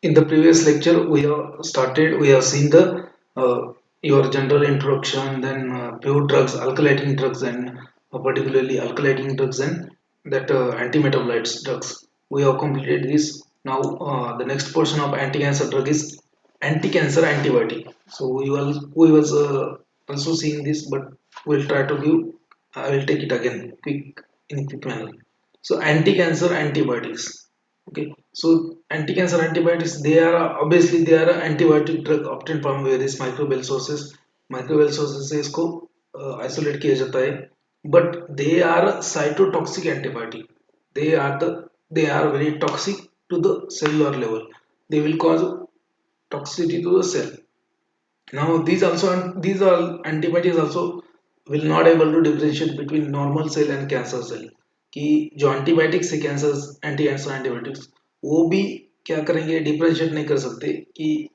In the previous lecture, we have seen the your general introduction, then pure drugs, alkylating drugs, and particularly alkylating drugs and that antimetabolites drugs. We have completed this. Now, the next portion of anti-cancer drug is anti-cancer antibiotic. So we was also seeing this, but we'll try to give. I will take it again, quick manner. So, anti-cancer antibiotics. Okay, so anti-cancer antibiotics, they are a antibiotic drug obtained from various microbial sources. Microbial sources से इसको isolate किया जाता है, but they are a cytotoxic antibiotic. They are they are very toxic to the cellular level. They will cause toxicity to the cell. Now these all antibodies also will not able to differentiate between normal cell and cancer cell. कि जो antibiotics है cancer anti cancer antibiotics वो भी क्या करेंगे, differentiate नहीं कर सकते कि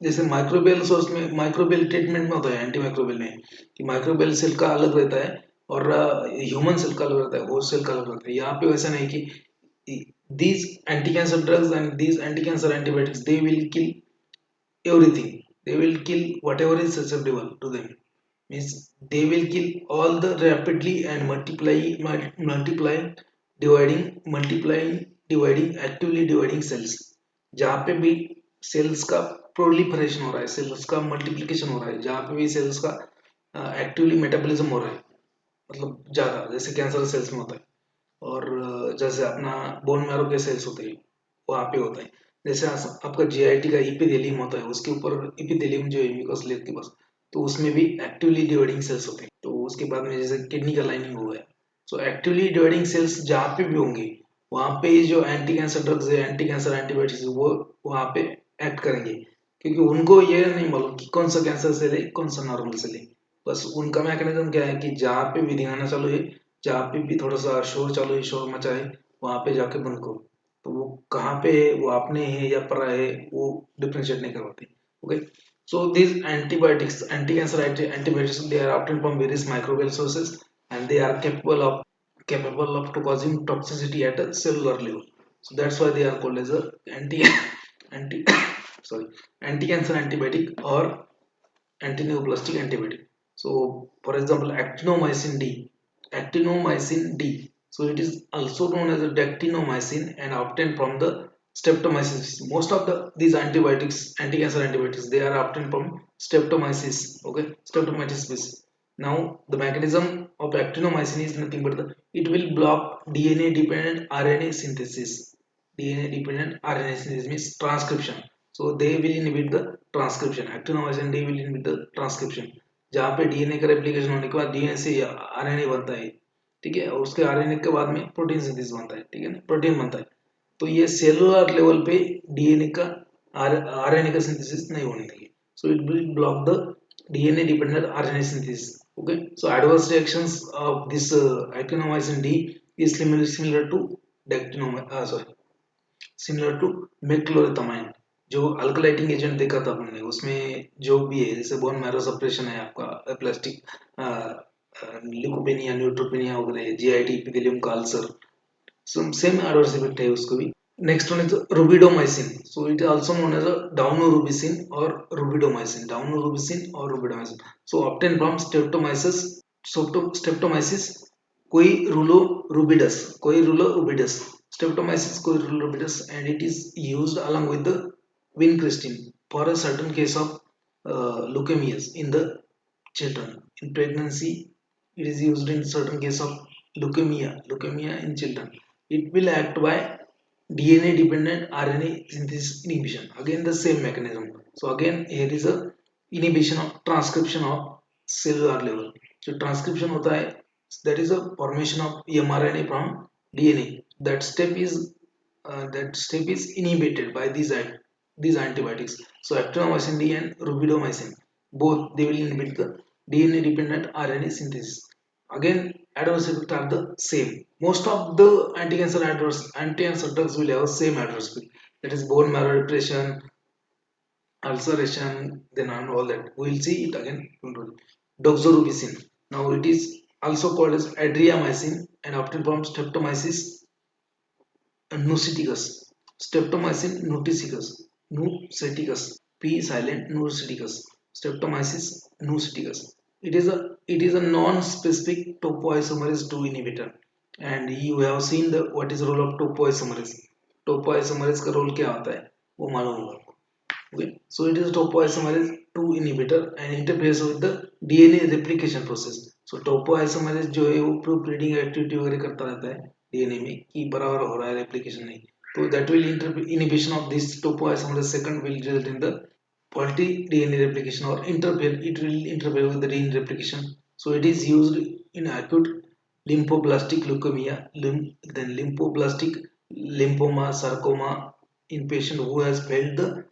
जैसे माइक्रोबियल सोर्स में माइक्रोबियल ट्रीटमेंट में होता है एंटी माइक्रोबियल में कि माइक्रोबियल सेल का अलग रहता है और ह्यूमन सेल का अलग रहता है, होस्ट सेल का अलग रहता है. यहाँ पे वैसा नहीं कि these anti cancer drugs and these anti cancer antibiotics they will kill everything. They will kill whatever is susceptible to them. Means they will kill all the rapidly and dividing actively dividing cells. जहाँ पे भी cells का proliferation हो रहा है, cells का multiplication हो रहा है, जहाँ पे भी cells का actively metabolism हो रहा है, मतलब ज़्यादा जैसे कैंसर सेल्स में होता है और जैसे अपना बोन मैरो के सेल्स होते हैं वहाँ पे होता है. जैसे आपका जीआईटी का इपिथेलियम होता है, उसके ऊपर इपिथेलियम जो है म्यूकस लेयर के पास, तो उसमें भी एक्टिवली डिवाइडिंग सेल्स होते हैं. तो उसके बाद में जैसे किडनी का लाइनिंग हो गया, सो एक्टिवली डिवाइडिंग सेल्स जहाँ पे भी होंगे वहाँ पे जो एंटी कैंसर ड्रग्स है, एंटी कैंसर एंटीबायोटिक्स वो वहाँ पे एक्ट करेंगे, क्योंकि उनको ये नहीं मालूम कि कौन सा कैंसर सेल है कौन सा नॉर्मल सेल है. बस उनका मैकेनिज्म क्या है कि जहाँ पे भी दिखाना चालू है, जहाँ पे भी थोड़ा सा शोर चालू है, शोर मचा है, वहाँ पे जाके बंद करो. तो वो कहाँ पे है, वो आपने है या परा है, वो डिफरेंशिएट नहीं करवाते. Okay, so these antibiotics, anti-cancer antibiotics, they are obtained from various microbial sources and they are capable of to causing toxicity at a cellular level. So that's why they are called as a anti sorry anti-cancer antibiotic or antineoplastic antibiotic. So, for example, actinomycin D. So, it is also known as a dactinomycin and obtained from the streptomyces. Most of these antibiotics, anti-cancer antibiotics, they are obtained from streptomyces. Okay, streptomyces species. Now, the mechanism of actinomycin is nothing but it will block DNA-dependent RNA synthesis. DNA-dependent RNA synthesis means transcription. So they will inhibit the transcription. Actinomycin D will inhibit the transcription. जहाँ पे DNA का replication होने के बाद DNA से RNA बनता है, ठीक है, और उसके आरएनए के बाद में प्रोटीन सिंथेसिस बनता है, ठीक है ना, प्रोटीन बनता है. तो ये सेलुलर लेवल पे डीएनए का आरएनए का सिंथेसिस नहीं होने देंगे. सो it will block the DNA dependent RNA synthesis. Okay, so adverse reactions of this actinomycin D is similar to similar to मेक्लोरेथामाइन. जो अल्कलाइटिंग एजेंट देखा था हमने उसमें जो भी है, जैसे बोन मैरो सप्रेशन है, आपका प्लास्टिक ल्यूकोपेनिया, न्यूट्रोपेनिया वगैरह, जीआईटी, इपिथेलियम का अल्सर, सेम एडवर्स इफेक्ट है उसको भी. Next one is rubidomycin. So it is also known as daunorubicin और rubidomycin. So obtain from streptomyces coeruleorubidus, streptomyces coilulobatus, and it is used along with the vincristine for a certain case of leukemias in the children. In pregnancy, it is used in certain case of leukemia in children. It will act by DNA dependent RNA synthesis inhibition. Again the same mechanism. So again here is a inhibition of transcription of cellular level. So transcription होता है, that is a formation of mRNA from DNA. That step is inhibited by these antibiotics. So actinomycin D and rubidomycin, both they will inhibit the DNA dependent RNA synthesis. Again, adverse effects are the same. Most of the anti-cancer drugs will have same adverse effect. That is bone marrow depression, ulceration, then and all that. We will see it again. Doxorubicin. Now it is also called as adriamycin and obtained from Streptomyces nutisicus. Streptomycin nutisicus. nuceticus, P silent nuceticus, Streptomyces nuceticus. It is a non-specific topoisomerase 2 inhibitor, and you have seen the what is the role of topoisomerase. Topoisomerase का role क्या होता है वो मालूम होगा आपको. Okay, so it is a topoisomerase 2 inhibitor and interferes with the DNA replication process. So topoisomerase जो है वो प्रूफ रीडिंग एक्टिविटी वगैरह करता रहता है डीएनए में कि बराबर हो रहा है रेप्लिकेशन नहीं. So that will inhibition of this topoisomerase second will result in the faulty DNA replication or interfere. It will interfere with the DNA replication. So it is used in acute lymphoblastic leukemia, then lymphoblastic lymphoma, sarcoma in patient who has failed the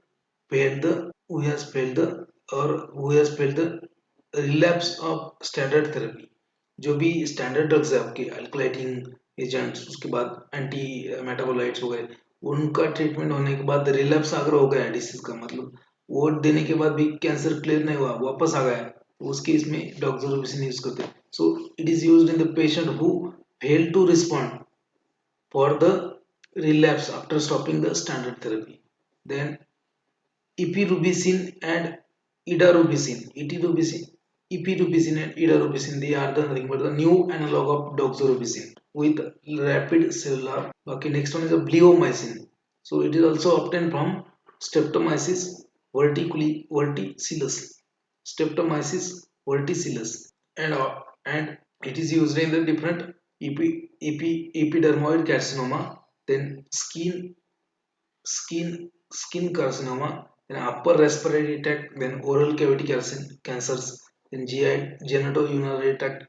or who has failed the relapse of standard therapy. जो भी standard drugs है आपके अल्कलाइटिंग agents उसके बाद anti metabolites हो गए उनका treatment होने के बाद रिलैप्स अगर हो गया डिसीज का मतलब वो देने के बाद भी कैंसर क्लियर नहीं हुआ वापस आ गया तो उस केस में डॉक्सोरोबिसिन यूज करते हैं. So it is used in the patient who fail to respond for the relapse after stopping the standard therapy. Then epirubicin and epirubicin and idarubicin, they are the nothing but the new analog of doxorubicin with rapid cellular. Okay, next one is a bleomycin. So it is also obtained from Streptomyces verticillus. Streptomyces verticillus and it is used in the different epidermoid carcinoma, then skin skin carcinoma, then upper respiratory tract, then oral cavity cancers, then GI genitourinary tract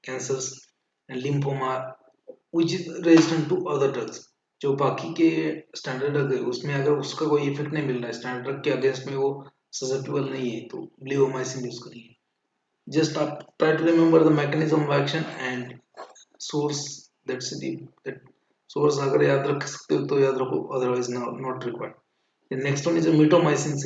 cancers, and lymphoma, which is resistant to other drugs. जो बाकी के standard drug है उसमें अगर उसका कोई effect नहीं मिल रहा है स्टैंडर्ड ड्रग के अगेंस्ट में वो ससेप्टेबल नहीं है तो ब्लियोमाइसिन यूज करिए. Just try to remember the mechanism of action and source. That's that source अगर याद रख सकते हो तो याद रखो otherwise not required. The next one is a mitomycin C.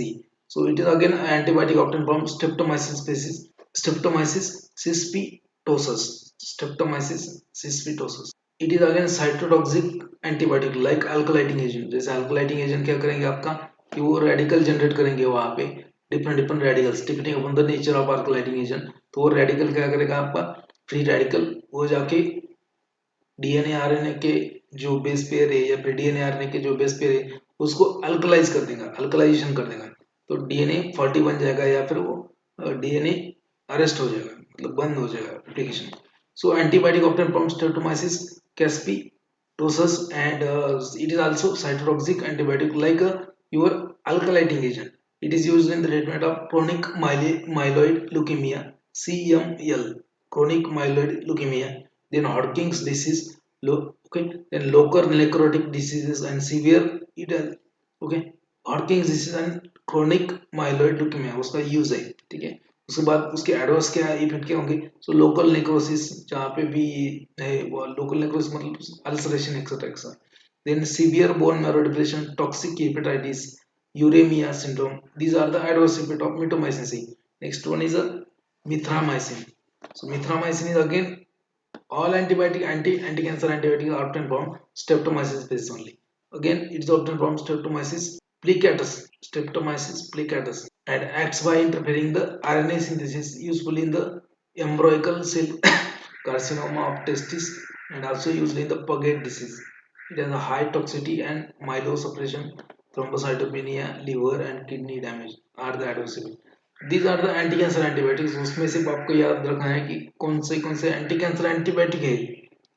So it is again an antibiotic obtained from Streptomycin species. Streptomyces cysphitosus. Streptomyces cysphitosus. It is again cytotoxic antibiotic like alkylating agent. जैसे alkylating agent क्या करेंगे आपका कि वो radical generate करेंगे वहाँ पे different radicals depending upon the nature of alkylating agent. तो वो रेडिकल क्या करेगा आपका फ्री रेडिकल वो जाके डीएनए आरएनए के जो बेस पेयर है या फिर डीएनए आरएनए के जो बेस पेयर है उसको अल्कलाइज कर देगा अल्कलाइजेशन कर देगा तो डीएनए 40 बन जाएगा या फिर वो डीएनए अरेस्ट हो जाएगा मतलब बंद हो जाएगा application. So antibiotic obtain from Streptomyces caspitosus and it is also cytotoxic antibiotic like your alkylating agent. It is used in the treatment of chronic myeloid leukemia CML, chronic myeloid leukemia, then Hodgkin's disease, okay, then local necrotic diseases and severe okay Hodgkin's disease and chronic myeloid leukemia उसका use है ठीक है. उसके बाद उसके adverse क्या effect क्या होंगे सो लोकल नेक्रोसिस जहाँ पे भी है वो लोकल नेक्रोसिस मतलब ulceration etcetera etcetera. Then severe bone marrow depletion toxic hepatitis uraemia syndrome these are the adverse effect of mitomycin C. Next one is a mithramycin. So mithramycin is again all anti-cancer antibiotics are obtained from Streptomyces species only. Again, it is obtained from Streptomyces plicatus, and acts by interfering the RNA synthesis useful in the embryonical cell carcinoma of testis and also used in the Puget disease. It has a high toxicity and myelosuppression, thrombocytopenia, liver and kidney damage are the adverse events. These are the anti cancer antibiotics. उसमें सिर्फ आपको याद रखना है कि कौन से anti cancer antibiotic है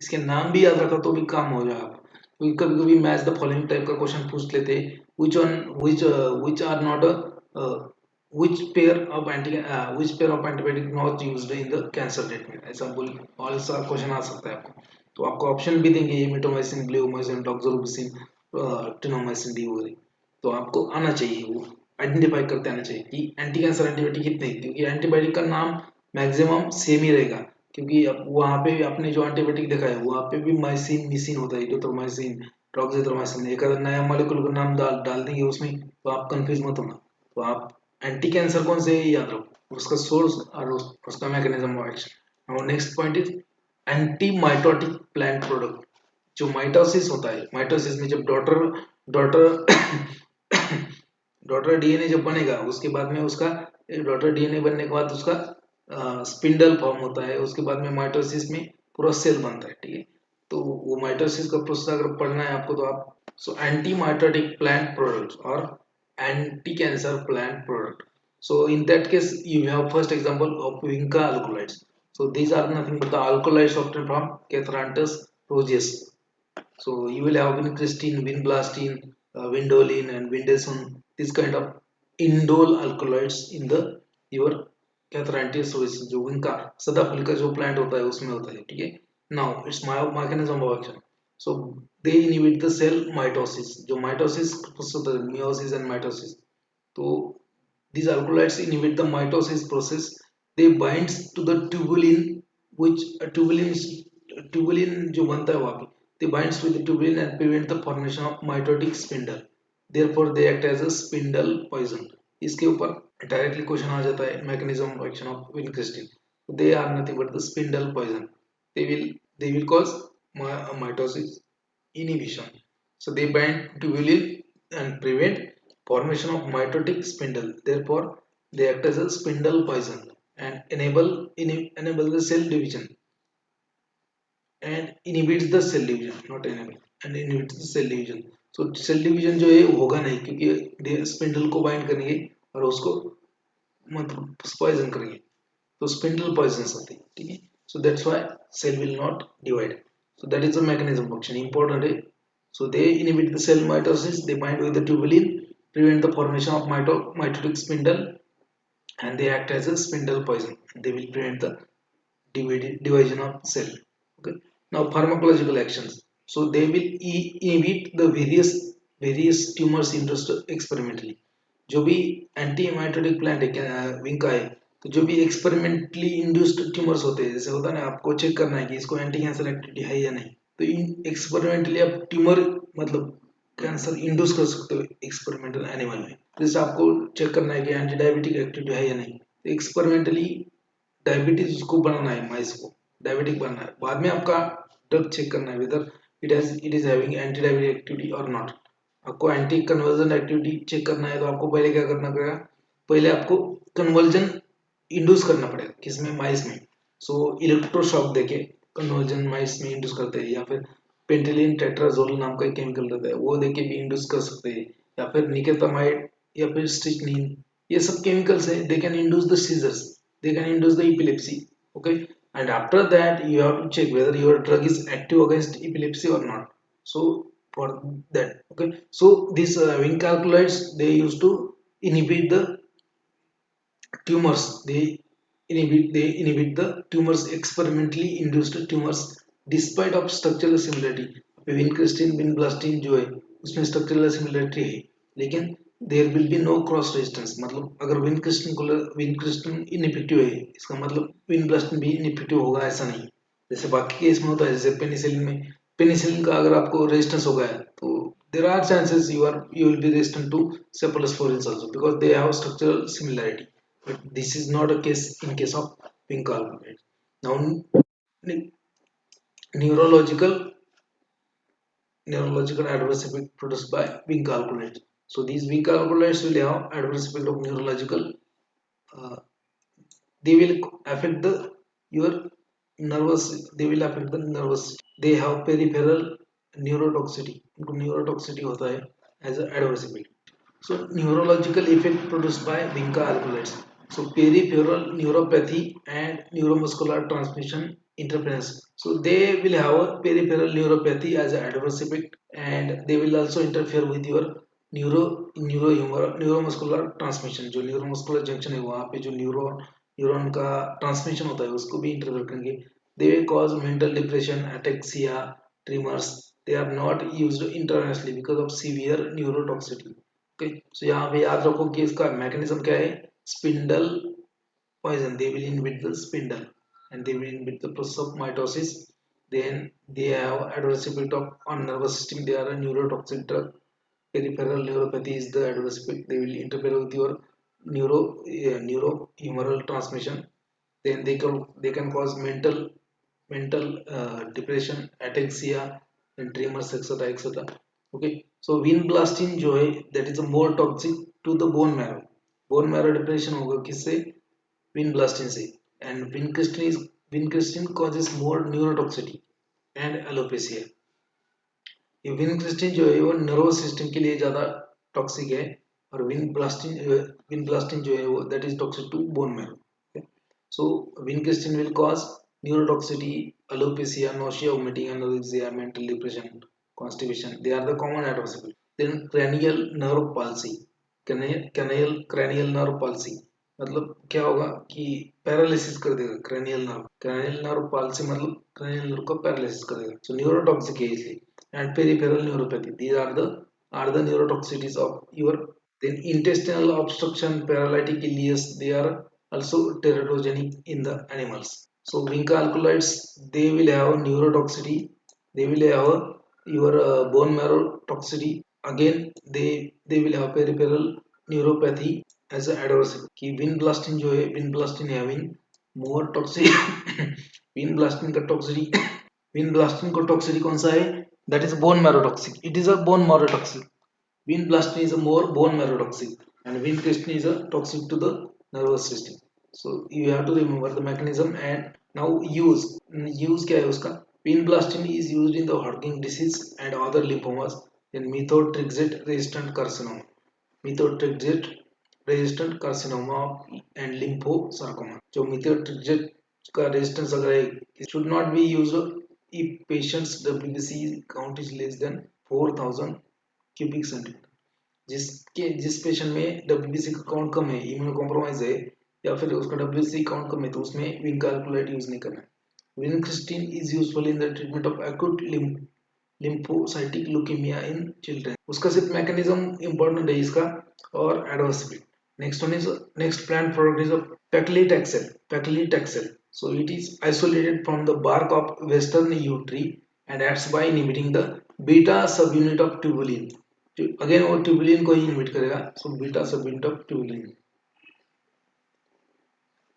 इसके नाम भी याद रखा तो भी काम हो जाएगा क्योंकि कभी कभी मैच द फॉलोइंग टाइप का क्वेश्चन पूछ लेते which one which are not a which pair of antibiotic not used in the cancer treatment ऐसा बोल और ऐसा क्वेश्चन आ सकता है आपको तो आपको ऑप्शन भी देंगे ये मिटोमाइसिन ब्लियोमाइसिन डॉक्सोरोबिसिन टिनोमाइसिन डी वगैरह तो आपको आना चाहिए वो आइडेंटिफाई करते आना चाहिए कि एंटी कैंसर एंटीबायोटिक कितने क्योंकि एंटीबायोटिक का नाम मैक्सिमम सेम ही रहेगा क्योंकि अब वहाँ पे आपने जो एंटीबायोटिक देखा है वहाँ पे भी माइसिन मिसिन होता है इरिथ्रोमाइसिन टॉक्सिथ्रोमाइसिन एक अगर नया मॉलिक्यूल का नाम डाल देंगे उसमें तो आप कंफ्यूज मत होना तो आप एंटी कैंसर कौन से याद रखो उसका सोर्स और उसका मैकेनिज्म ऑफ एक्शन. और next point is anti mitotic plant product. जो माइटोसिस होता है माइटोसिस में जब डॉटर डॉटर डीएनए जब बनेगा उसके बाद में उसका डॉटर डीएनए बनने के बाद उसका स्पिंडल फॉर्म होता है, उसके बाद में माइटोसिस में पूरा सेल बनता है, ठीक है। तो वो माइटोसिस का प्रोसेस अगर पढ़ना है आपको तो आप so anti mitotic plant products और anti cancer plant product. So in that case you have first example of Vinca alkaloids. So these are nothing but the alkaloids obtained from Catharanthus roseus. So you will have vincristine, vinblastine, vindolin and vindason, this kind of indole alkaloids in the your Catharanthus roseus. जो विंका सदाफुल का जो plant होता है उसमें होता है, ठीक है. Now its mechanism of action. So they inhibit the cell mitosis. जो mitosis process होता है meiosis and mitosis. तो these alkaloids inhibit the mitosis process. They binds to the tubulin, which tubulin जो बनता है वहाँ पे, they binds with the tubulin and prevent the formation of mitotic spindle. Therefore they act as a spindle poison. इसके ऊपर directly question आ जाता है mechanism of action of vincristine. They are nothing but the spindle poison. They will cause mitosis inhibition. So they bind tubulin and prevent formation of mitotic spindle. Therefore, they act as a spindle poison and enable the cell division and inhibits the cell division, not enable, and inhibits the cell division. So cell division जो है होगा नहीं क्योंकि spindle को bind करेंगे और उसको मतलब पॉइजन करेंगे, तो स्पिंडल पॉइजन होती है, ठीक है. So that's why cell will not divide. So that is the mechanism of action. Important है. So they inhibit the cell mitosis, they bind with the tubulin, prevent the formation of mitotic spindle, and they act as a spindle poison. They will prevent the division of cell. Okay. Now pharmacological actions. So they will inhibit the various tumors induced experimentally. जो भी anti mitotic plant है विंका है, तो जो भी experimentally induced tumours होते हैं, जैसे होता है ना आपको चेक करना है कि इसको एंटी कैंसर एक्टिविटी है या नहीं, तो इन एक्सपेरिमेंटली आप ट्यूमर मतलब कैंसर इंड्यूस कर सकते हो एक्सपेरिमेंटल एनिमल में. जैसे आपको चेक करना है कि एंटी डायबिटिक एक्टिविटी है या नहीं, तो एक्सपेरिमेंटली डायबिटीज को बनाना है, माइस को डायबिटिक बनना है, बाद में आपका ड्रग चेक करना है whether it is having anti diabetic activity और नॉट. आपको एंटी कन्वर्जन एक्टिविटी चेक करना है तो आपको पहले क्या करना पड़ेगा, पहले आपको कन्वर्जन इंड्यूस करना पड़ेगा किसमें, माइस में. सो इलेक्ट्रोशॉक देके कन्वर्जन माइस में इंड्यूस करते हैं, या फिर पेंटिलिन टेट्राजोल नाम का एक केमिकल रहता है वो देके भी इंड्यूस कर सकते हैं, या फिर निकेतामाइड या फिर स्ट्रिक्निन, ये सब केमिकल्स है, they can induce the seizures, they can induce the epilepsy. Okay, and after that you have to check whether your drug is active against epilepsy or not. So for that, okay, so these Vinca alkaloids, they used to inhibit the tumors, they inhibit the tumors, experimentally induced tumors despite of structural similarity. Vincristine vinblastine जो है उसमें structural similarity है, लेकिन there will be no cross resistance. मतलब अगर vincristine ineffective है इसका मतलब विनब्लास्टिन भी इनइफेक्टिव होगा ऐसा नहीं, जैसे बाकी केस में होता है. जैसे पेनिसिलिन में, पेनिसिलिन का अगर आपको रेजिस्टेंस हो गया है तो there are chances you will be resistant to cephalosporins also because they have structural similarity, but this is not a case in case of pink alkaloids. Now neurological adverse effect produced by Vinca alkaloids. So these Vinca alkaloids will have adverse effect of neurological. Uh, they will affect the your nervous. They will affect the nervous. They have peripheral neurotoxicity. Neurotoxicity होता है as an adverse effect. So neurological effect produced by Vinca alkaloids. So peripheral neuropathy and neuromuscular transmission interference. So they will have a peripheral neuropathy as an adverse effect, and they will also interfere with your neuromuscular transmission. जो neuromuscular junction है वहाँ पे जो neuron का transmission होता है उसको भी इंटरफेयर करेंगे. They will cause mental depression, ataxia, tremors. They are not used intravenously because of severe neurotoxicity. Okay, so यहाँ पे याद रखो कि इसका मैकेनिज्म क्या है, spindle poison. They will inhibit the spindle and they will inhibit the process of mitosis. Then they have adverse effect on nervous system. They are a neurotoxic drug. Peripheral neuropathy is the adverse effect. They will interfere with your neurohumoral transmission. Then they can cause mental depression, ataxia, and tremors, etc., etc. Okay, so vinblastine जो है that is a more toxic to the bone marrow. Bone marrow depression होगा किससे? Vinblastine से. And vincristine causes more neurotoxicity and alopecia. ये vincristine जो है वो nervous system के लिए ज़्यादा टॉक्सिक है और विनब्लास्टिन जो है वो that is toxic to bone marrow. So vincristine will cause neurotoxicity, alopecia, nausea, vomiting, anorexia, mental depression, constipation. They are the common adverse effects. Then cranial nerve palsy. cranial nerve palsy मतलब क्या होगा कि paralysis कर देगा cranial nerve palsy मतलब cranial nerve को paralysis कर देगा. So neurotoxic है इसलिए. And peripheral neuropathy. These are the neurotoxicities of your. Then intestinal obstruction, paralytic ileus, they are also teratogenic in the animals. So vinca alkaloids, they will have neurotoxicity, they will have your bone marrow toxicity. Again, they will have peripheral neuropathy as an adverse. कि vinblastine जो है vinblastine having more toxic vinblastine का toxicity vinblastine का toxicity कौन सा है? That is bone marrow toxic. It is a bone marrow toxic. Vinblastine is a more bone marrow toxic, and vincristine is a toxic to the nervous system. So you have to remember the mechanism. And now use क्या है उसका? Vinblastine is used in the Hodgkin disease and other lymphomas in methotrexate resistant carcinoma. Methotrexate resistant carcinoma and lymphosarcoma. जो methotrexate का resistance अगर है, it should not be used if patient's WBC count is less than 4000 cubic centimetre. जिस patient में WBC का count कम है, immuno compromise है या फिर उसका WBC काउंट कम है, तो उसमें विनकाल्कुलेट यूज नहीं करना है. Vincristine is useful in the treatment of acute lymphocytic leukaemia in children. उसका सिर्फ मैकेनिज्म इंपॉर्टेंट है इसका और adverse effect. Next plant product is a paclitaxel. So it is isolated from the bark of western yew tree and acts by inhibiting the beta subunit of tubulin. Again वो tubulin को ही inhibit करेगा. So beta subunit of tubulin.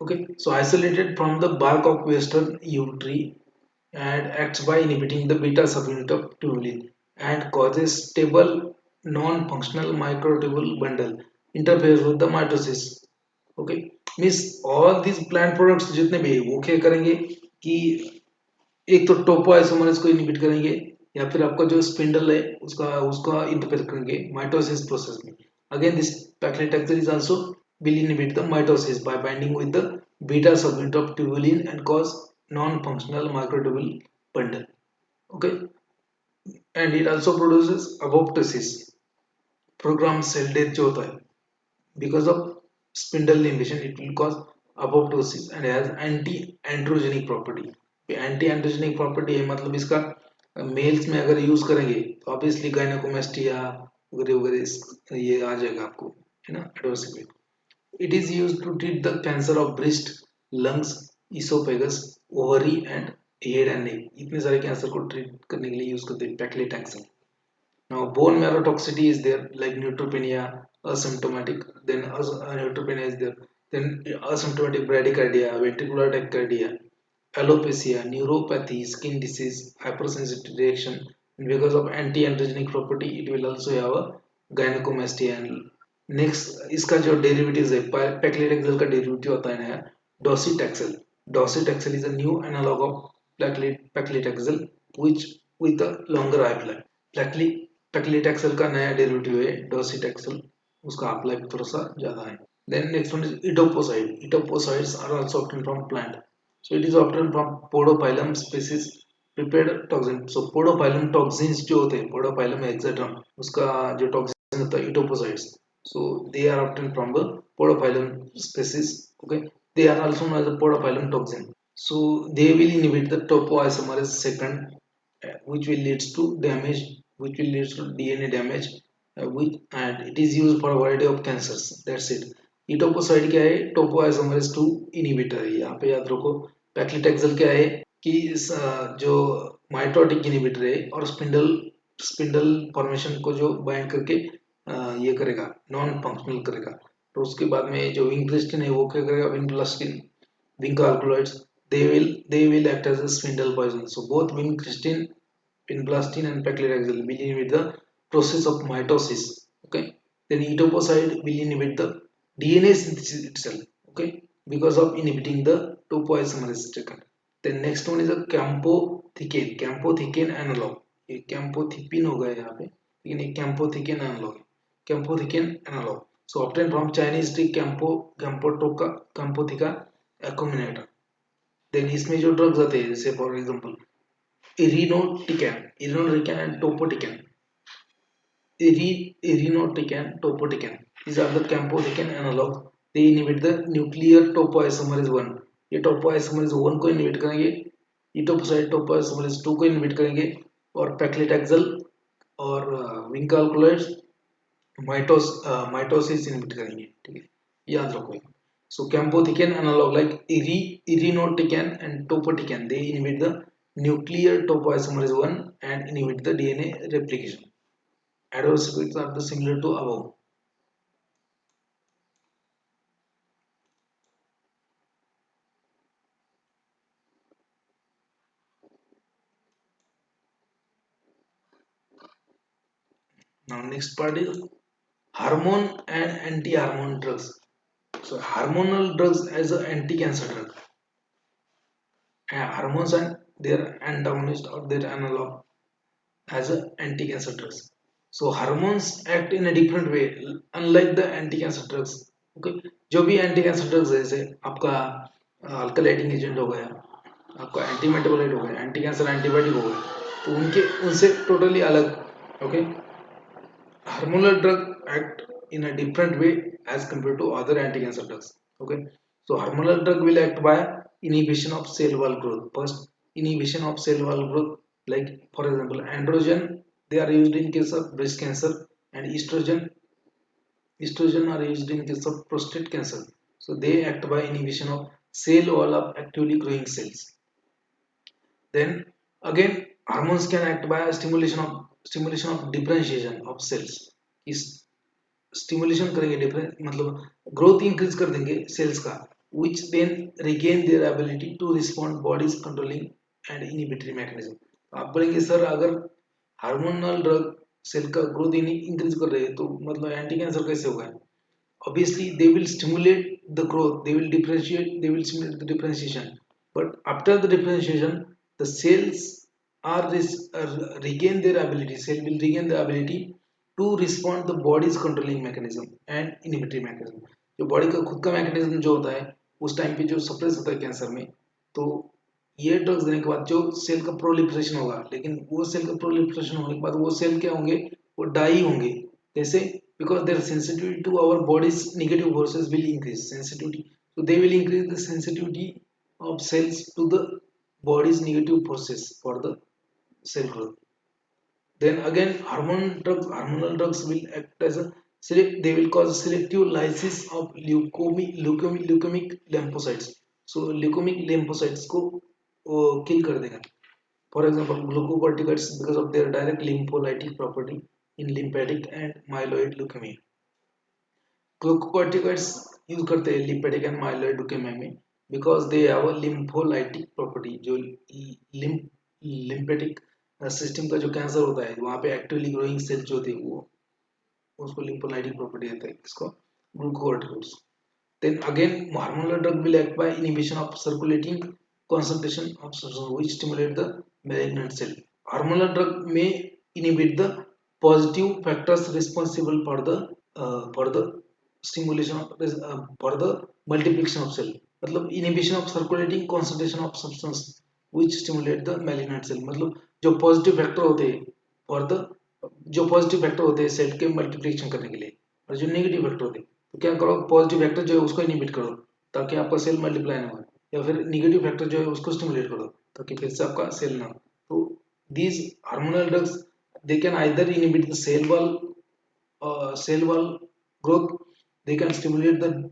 Okay, so isolated from the bark of western yew tree and acts by inhibiting the beta subunit of tubulin and causes stable non-functional microtubule bundle interferes with the mitosis. Okay, means all these plant products जितने भी वो क्या करेंगे कि एक तो topoisomerase को inhibit करेंगे या फिर आपका जो स्पिंडल है उसका इंटरफेयर करेंगे माइटोसिस प्रोसेस में. Again this paclitaxel is also will inhibit the mitosis by binding with the beta subunit of tubulin and cause non-functional microtubule bundle. Okay, and it also produces apoptosis, program cell death जो होता है because of spindle inhibition. It will cause apoptosis and has anti-androgenic property. Anti property है मतलब इसका mails में अगर use करेंगे तो ऑब्वियसली गायनेकोमेस्टिया वगैरह वगैरह ये आ जाएगा आपको, है ना, adverse effect. It is used to treat the cancer of breast, lungs, oesophagus, ovary and head and neck. इतने सारे कैंसर को ट्रीट करने के लिए यूज करते हैं paclitaxel. Now bone marrow toxicity is there like neutropenia, asymptomatic. Then neutropenia is there. Then asymptomatic bradycardia, ventricular tachycardia, alopecia, neuropathy, skin disease, hypersensitivity reaction. And because of anti-androgenic property, it will also have a gynecomastia. And next इसका जो derivatives है paclitaxel का derivative होता है नया docetaxel. Docetaxel is a new analog of paclitaxel which with a longer half-life. Paclitaxel का नया derivative है डोसीटैक्सेल, उसका हाफ लाइफ थोड़ा सा ज्यादा है. Then next one is etoposide. Etoposides are also obtained from plant. So it is obtained from podophyllum species prepared toxin. So podophyllum toxins जो होते हैं, पोडोफाइलम एक्सेट्रम, उसका जो टॉक्सिन होता है etoposides, so they are obtained from the podophyllum species. Okay, they are also known as the podophyllum toxin. So they will inhibit the topoisomerase second, which will leads to damage, which will leads to DNA damage, and it is used for a variety of cancers. That's it. Etoposide क्या है? Topoisomerase 2 inhibitor है. यहाँ पे याद रखो. Paclitaxel क्या है कि जो mitotic inhibitor है और spindle formation को जो bind करके ये करेगा, non functional करेगा. तो उसके बाद में जो vincristine है वो क्या करेगा? Vinblastine, vinca alkaloids, they will act as a spindle poison. So both vinblastine and paclitaxel will inhibit the process of mitosis. Okay, Then etoposide will inhibit the DNA synthesis itself, okay, because of inhibiting the topoisomerase checker. Then next one is a campothicain analog. ये campothicain हो गया यहाँ पे, लेकिन ये campothicain analog है, campothicain analog. So obtained from Chinese tree Campotica acuminata. Then इसमें जो drugs आते हैं जैसे for example irinotecan and topotecan. Irinotecan, topotecan. These are the campothican analog. They inhibit the nuclear topoisomerase 1. ये topoisomerase 1 को inhibit करेंगे, etoposide topoisomerase 2 को inhibit करेंगे, और paclitaxel और vinculcloids माइटोसिस inhibit करेंगे, ठीक है, याद रखो. So campothican analog like irinotecan and topotecan, they inhibit the nuclear topoisomerase 1 and inhibit the DNA replication. Adverse effects are the similar to above. Now next part is hormone and anti-hormone drugs. So hormonal drugs as an anti-cancer drug. Hormones and their antagonist or their analog as a anti-cancer drugs. So hormones act in a different way, unlike the anti-cancer drugs. Okay, जो भी anti-cancer drugs है, जैसे आपका alkylating agent हो गया, आपका antimetabolic हो गया, anti-cancer antibiotic हो गया, तो उनके उनसे totally अलग. Okay, hormonal drug act in a different way as compared to other anti-cancer drugs. Okay, so hormonal drug will act by inhibition of cell wall growth. First, inhibition of cell wall growth, like for example androgen, they are used in case of breast cancer, and estrogen are used in case of prostate cancer. So they act by inhibition of cell wall of actively growing cells. Then again hormones can act by stimulation of differentiation of cells. इस stimulation करेंगे, different मतलब growth increase कर देंगे sales का, which then regain their ability to respond body's controlling and inhibitory mechanism. आप बोलेंगे sir अगर hormonal drug cell का ग्रोथ इंक्रीज कर रहे हैं तो मतलब एंटी कैंसर कैसे होगा? Obviously they will stimulate the growth, they will stimulate the differentiation, but after the differentiation the cells regain their ability, cell will regain the ability to respond the body's controlling mechanism and inhibitory mechanism. जो body का खुद का mechanism जो होता है उस time पे जो सप्रेस होता है कैंसर में, तो ये ड्रग्स देने के बाद जो सेल का प्रोलिफरेशन होगा, लेकिन वो सेल का प्रोलिफरेशन होने के बाद वो सेल क्या होंगे, वो डाई होंगे. कैसे? Because their sensitivity to our body's negative forces will increase sensitivity, so they will increase the sensitivity of cells to the body's negative forces for the cell growth. Then again hormonal drugs will act as a they will cause selective lysis of leukemic lymphocytes. So leukemic lymphocytes को kill कर देगा. For example, glucocorticoids because of their direct lympholytic property in lymphatic and myeloid leukemia. Glucocorticoids use करते हैं lymphatic and myeloid leukemia में because they have a lympholytic property. जो lymphatic system का जो cancer होता है वहाँ पे एक्टिवली ग्रोइंग सेल जो होती है वो उसको lympholytic property देता है, इसको glucocorticoids. Then again hormonal drug will act by inhibition of circulating concentration of substance which stimulate the malignant cell. Hormonal drug may inhibit the positive factors responsible for the stimulation of for the multiplication of cell. मतलब inhibition of circulating concentration of substance which stimulate the malignant cell. मतलब जो positive factor होते हैं for the जो positive factor होते हैं cell के multiplication करने के लिए, और जो नेगेटिव फैक्टर होते हैं तो क्या करो, पॉजिटिव फैक्टर जो है उसको इनहिबिट करो ताकि आपका सेल मल्टीप्लाई ना हो, या फिर नेगेटिव फैक्टर जो है उसको स्टिमुलेट करो ताकि फिर से आपका सेल ना हो. तो these hormonal drugs they can either inhibit the cell wall growth, they can stimulate the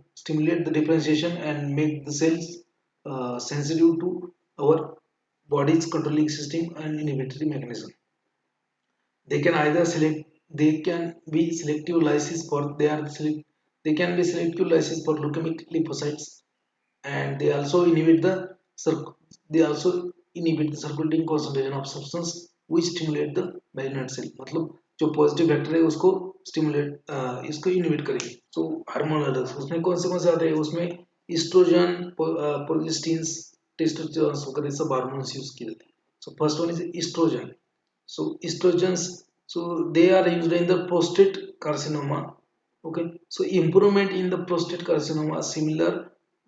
differentiation and make the cells sensitive to our body's controlling system and inhibitory mechanism. They can either they can be selective lysis for they can be selective lysis for leukemic lymphocytes, and they also inhibit the circulating concentration of substance which stimulate the malignant cell. मतलब जो positive factor है उसको stimulate इसको inhibit करेगी। सो hormonal drugs उसमें कौन से आते हैं, उसमें ईस्ट्रोजन, प्रोजेस्टिन्स, टेस्टोस्टेरोन वगैरह सब हार्मोन्स यूज किए जाते हैं। So first one is estrogen. So estrogens, so they are used in the prostate carcinoma. Okay, so improvement in the prostate carcinoma similar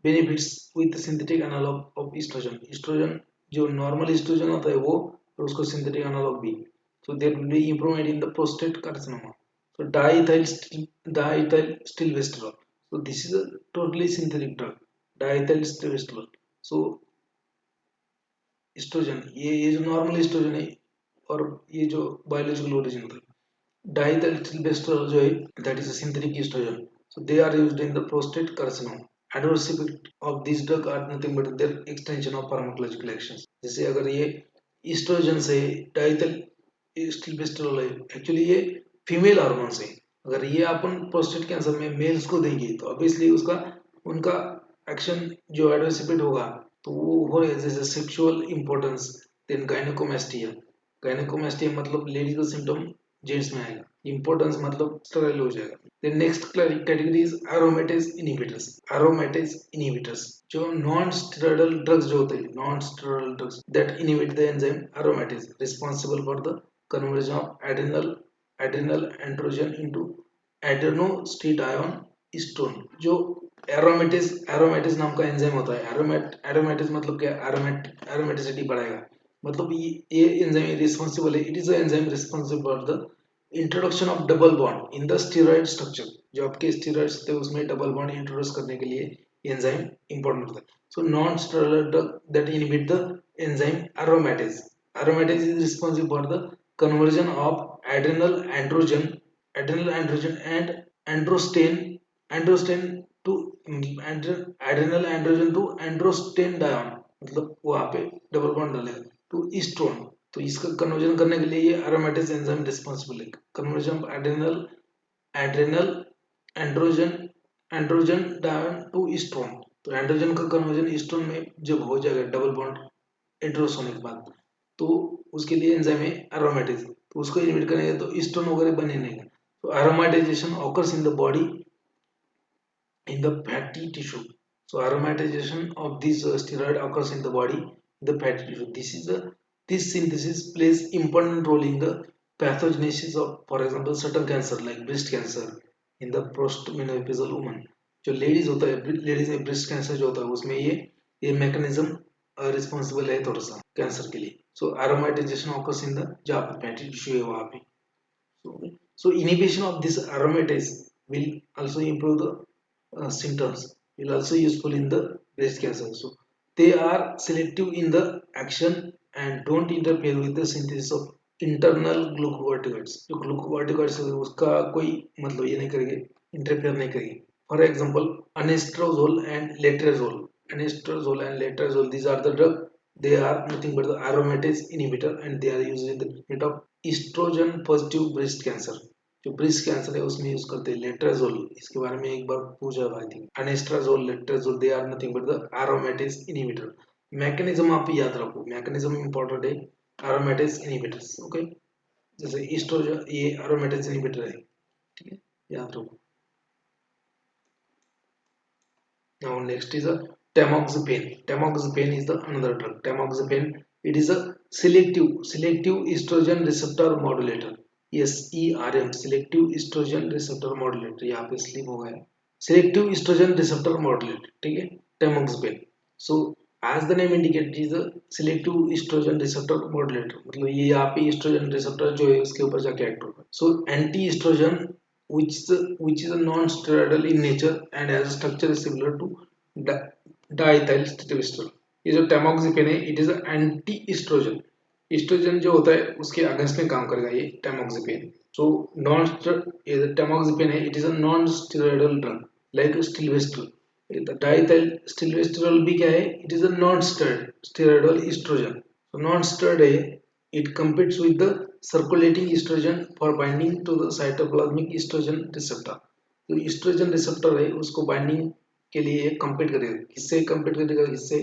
benefits with the synthetic analog of estrogen. Estrogen जो normal estrogen होता है वो, और उसको synthetic analog भी, so there will be improvement in the prostate carcinoma. So diethyl stilbestrol, so this is a totally synthetic drug, diethyl stilbestrol. So estrogen, ये जो normal oestrogen है और ये जो बायोलॉजिकल ओरिजिन था, डाइथाइलस्टिलबेस्ट्रॉल जो है that is a synthetic estrogen, so they are used in the prostate carcinoma. Adverse effect of this drug are nothing but their extension of pharmacological actions. जैसे अगर ये एस्ट्रोजन से डाइथाइलस्टिलबेस्ट्रॉल है, एक्चुअली ये female hormones है, अगर ये अपन प्रोस्टेट कैंसर में मेल्स को देंगे तो ऑब्वियसली उसका उनका एक्शन जो एडवर्स इफेक्ट होगा तो वो हो जैसे sexual importance, then gynaecomastia. Gynaecomastia मतलब लेडीज का सिम्टम जेंट्स में आएगा, इंपॉर्टेंस मतलब स्टेराइल हो जाएगा। Then next category is aromatase inhibitors. Aromatase inhibitors जो नॉन स्टेरॉइडल ड्रग्स जो होते हैं, non steroidal drugs that inhibit the enzyme aromatase responsible for the conversion of adrenal androgen into androstenedione stone. जो aromatase नाम का enzyme होता है, एरोमेटेज मतलब क्या, एरोमेटिसिटी बढ़ाएगा, मतलब ये एंजाइम रिस्पांसिबल है, it is a enzyme responsible for the introduction of double bond in the steroid structure. जो आपके स्टेरॉइड्स थे उसमें डबल बॉन्ड इंट्रोड्यूस करने के लिए एंजाइम इंपॉर्टेंट होता है। So non steroidal drug that inhibit the enzyme aromatase. Aromatase is responsible for the conversion of adrenal androgen and androsten to adrenal androgen to androstenedione, मतलब वहां पे डबल बॉन्ड डालेगा to ईस्ट्रोन। तो इसका कन्वर्जन करने के लिए ये एरोमेटेज एंजाइम रिस्पांसिबल है, conversion of adrenal androgen androgen डायन टू ईस्ट्रोन। तो एंड्रोजन का कन्वर्जन ईस्ट्रोन में जब हो जाएगा डबल बॉन्ड इंट्रोड्यूस होने के बाद, तो उसके लिए एंजाइम है एरोमेटेज, तो उसको इनहिबिट करेंगे तो ईस्ट्रोन वगैरह बने नहीं। So aromatization occurs in the body in the fatty tissue. So aromatization of this steroid occurs in the body in the fatty tissue. This synthesis plays important role in the pathogenesis of, for example, certain cancer like breast cancer in the postmenopausal woman. जो ladies होता है, ladies में breast cancer जो होता है उसमें ये mechanism responsible है थोड़ा सा कैंसर के लिए। सो aromatization occurs in the जहाँ पे फैटी टिश्यू है वहाँ पे। So inhibition of this aromatase will also improve the symptoms, will also useful in the breast cancer. So they are selective in the action and don't interfere with the synthesis of internal glucocorticoids. जो glucocorticoids है उसका कोई मतलब ये नहीं करेंगे, interfere नहीं करेंगे। For example, anastrozole and letrozole. Anastrozole and letrozole, these are the drug. They are nothing but the aromatase inhibitor and they are used in the treatment of estrogen positive breast cancer. जो breast cancer है उसमें use करते हैं लेट्राजोल। इसके बारे में एक बार पूछा था I think, anastrozole, letrozole, they are nothing but the aromatase inhibitor. Mechanism आप याद रखो, मैकेनिज्म इंपॉर्टेंट है, एरोमेटेज इनहिबिटर्स। ओके, जैसे एस्ट्रोजन ये एरोमेटेज इनहिबिटर है, ठीक है, याद रखो। Now next is a tamoxifen. Tamoxifen is the another drug. Tamoxifen, it is a selective estrogen receptor modulator. SERM, selective estrogen receptor modulator, यहाँ pay slip हो गया, selective estrogen receptor modulator, ठीक है, tamoxifen. So as the name indicates, it is a selective estrogen receptor modulator, मतलब ये यहाँ पे estrogen receptor जो है उसके ऊपर जाके एक्ट होगा. So anti-estrogen which is a non-steroidal in nature and has a structure similar to diethylstilbestrol. ये जो tamoxifen है, it is an anti-estrogen. Oestrogen जो होता है उसके अगेंस्ट में काम करेगा ये tamoxifen. So tamoxifen है, it is a non-steroidal drug like stilbestrol. डाइथाइलस्टिलबेस्ट्रॉल भी क्या है, it is a non-steroidal estrogen. So non-steroid है, it competes with the circulating estrogen for binding to the cytoplasmic estrogen receptor. तो estrogen receptor है उसको binding के लिए compete करेगा, किससे compete करेगा, इससे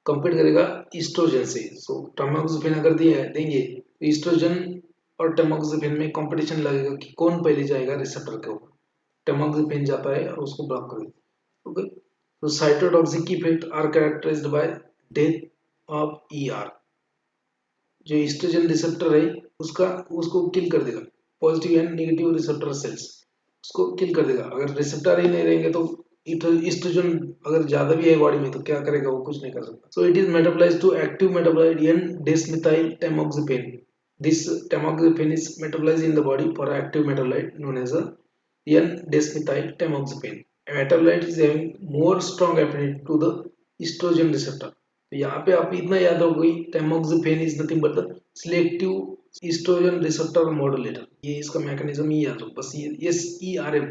compete करेगा estrogen से. So tamoxifen अगर देंगे तो estrogen और टेमोक्सिफेन में कंपटीशन लगेगा कि कौन पहले जाएगा रिसेप्टर के ऊपर। टेमोक्सिफेन जाता है और उसको ब्लॉक कर देता है। ओके, तो cytotoxic effect are characterised by death of ER. जो ईस्ट्रोजन रिसेप्टर है उसका उसको किल कर देगा, positive and negative receptor cells उसको किल कर देगा। अगर रिसेप्टर ही नहीं रहेंगे तो ईस्ट्रोजन अगर ज्यादा भी है बॉडी में तो क्या करेगा, वो कुछ नहीं कर सकता। So it is metabolised to active metabolite N desmethyl tamoxifen. This tamoxifen is metabolized in the body for active metabolite known as a N-desmethyl tamoxifen. A metabolite is having more strong affinity to the estrogen receptor. तो यहाँ पे आप इतना याद हो गई, tamoxifen is nothing but the selective estrogen receptor modulator. ये इसका मैकेनिज्म ही याद हो बस, ये SERM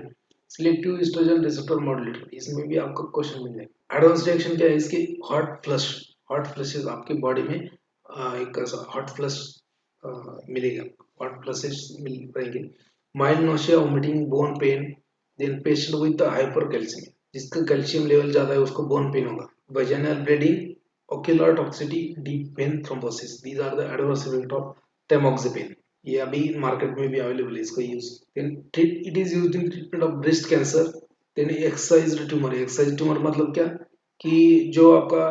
selective estrogen receptor modulator, इसमें भी आपका क्वेश्चन मिल जाएगा। एडवांस रिएक्शन क्या है इसके, हॉट फ्लश। हॉट फ्लशेस आपके बॉडी में एक हॉट फ्लश मिलेगा, हॉट फ्लशेस मिल पाएंगे। Mild nausea, vomiting, bone pain, then patient with hyper calcium, जिसका कैल्शियम लेवल ज्यादा है उसको बोन पेन होगा। Vaginal bleeding, ocular toxicity, deep vein thrombosis. These are the adverse effects of tamoxifen. ये अभी मार्केट में भी अवेलेबल है इसका use. Then it is used in treatment of breast cancer. Then exercised tumour. Exercise tumour मतलब क्या कि जो आपका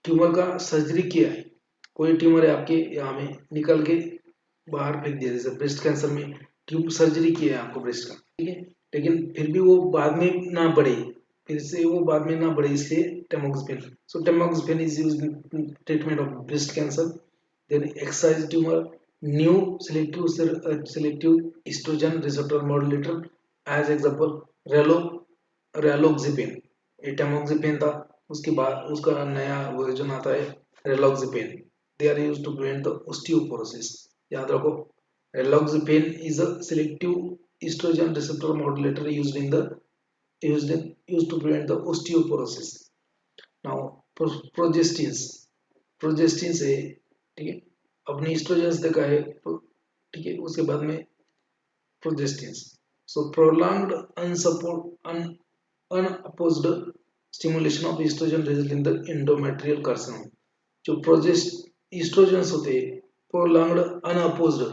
ट्यूमर का सर्जरी किया है, कोई ट्यूमर है आपके यहाँ में निकल के बाहर फेंक दिया, जैसे ब्रेस्ट कैंसर में ट्यूब सर्जरी किया है आपको ब्रेस्ट का, ठीक है, लेकिन फिर भी वो बाद में ना बढ़े, फिर से वो बाद में ना बढ़े, इसलिए tamoxifen. So tamoxifen is used in treatment of breast cancer. Then excised tumor, new selective estrogen receptor modulator, as example raloxifene. ये tamoxifen था, उसके बाद उसका नया वर्जन आता है raloxifene. They are used to prevent the osteoporosis. याद रखो, raloxifene is a selective estrogen receptor modulator used to prevent the osteoporosis. Now progestins, progestin से, ठीक है, अपने एस्ट्रोजन्स देखा है, ठीक है, उसके बाद में progestin. So prolonged unopposed stimulation of oestrogen result in the endometrial कार्सिनोम। जो प्रोजेस्ट एस्ट्रोजन्स होते हैं, प्रोलॉन्ग्ड अनअपोज्ड,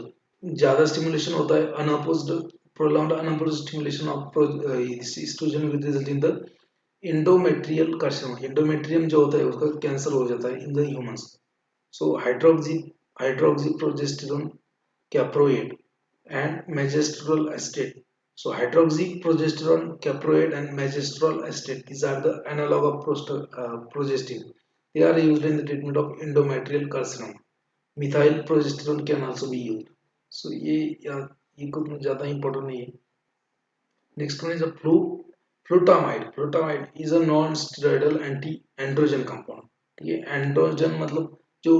ज्यादा स्टिमुलेशन होता है, unopposed prolonged unopposed stimulation of estrogen will result in the endometrial carcinoma. Endometrium जो होता है उसका कैंसर हो जाता है in the humans. So hydroxy progesterone caproate and megestrol acetate. So hydroxyprogesterone, caproate and megestrol estate, these are the analog of progestin. They are used in the treatment of endometrial carcinoma. Methyl progesterone can also be used. So ये कुछ ज़्यादा important नहीं है। Next one is a flutamide. Flutamide is a non-steroidal anti-androgen compound. ठीक है, androgen मतलब जो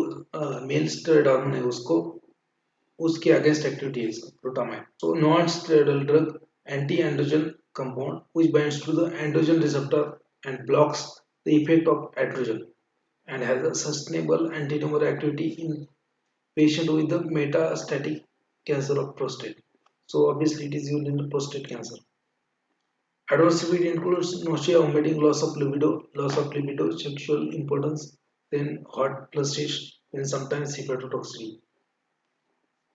mail steroid hormone है उसको, उसके अगेंस्ट एक्टिविटी है इसका flutamide. So non steroidal drug, anti-androgen compound which binds to the androgen receptor and blocks the effect of androgen and has a sustainable anti-tumor activity in patient with the metastatic cancer of prostate. So obviously it is used in the prostate cancer. Adverse effect includes nausea, vomiting, loss of libido, sexual impotence, then hot flushes, then sometimes hepatotoxicity.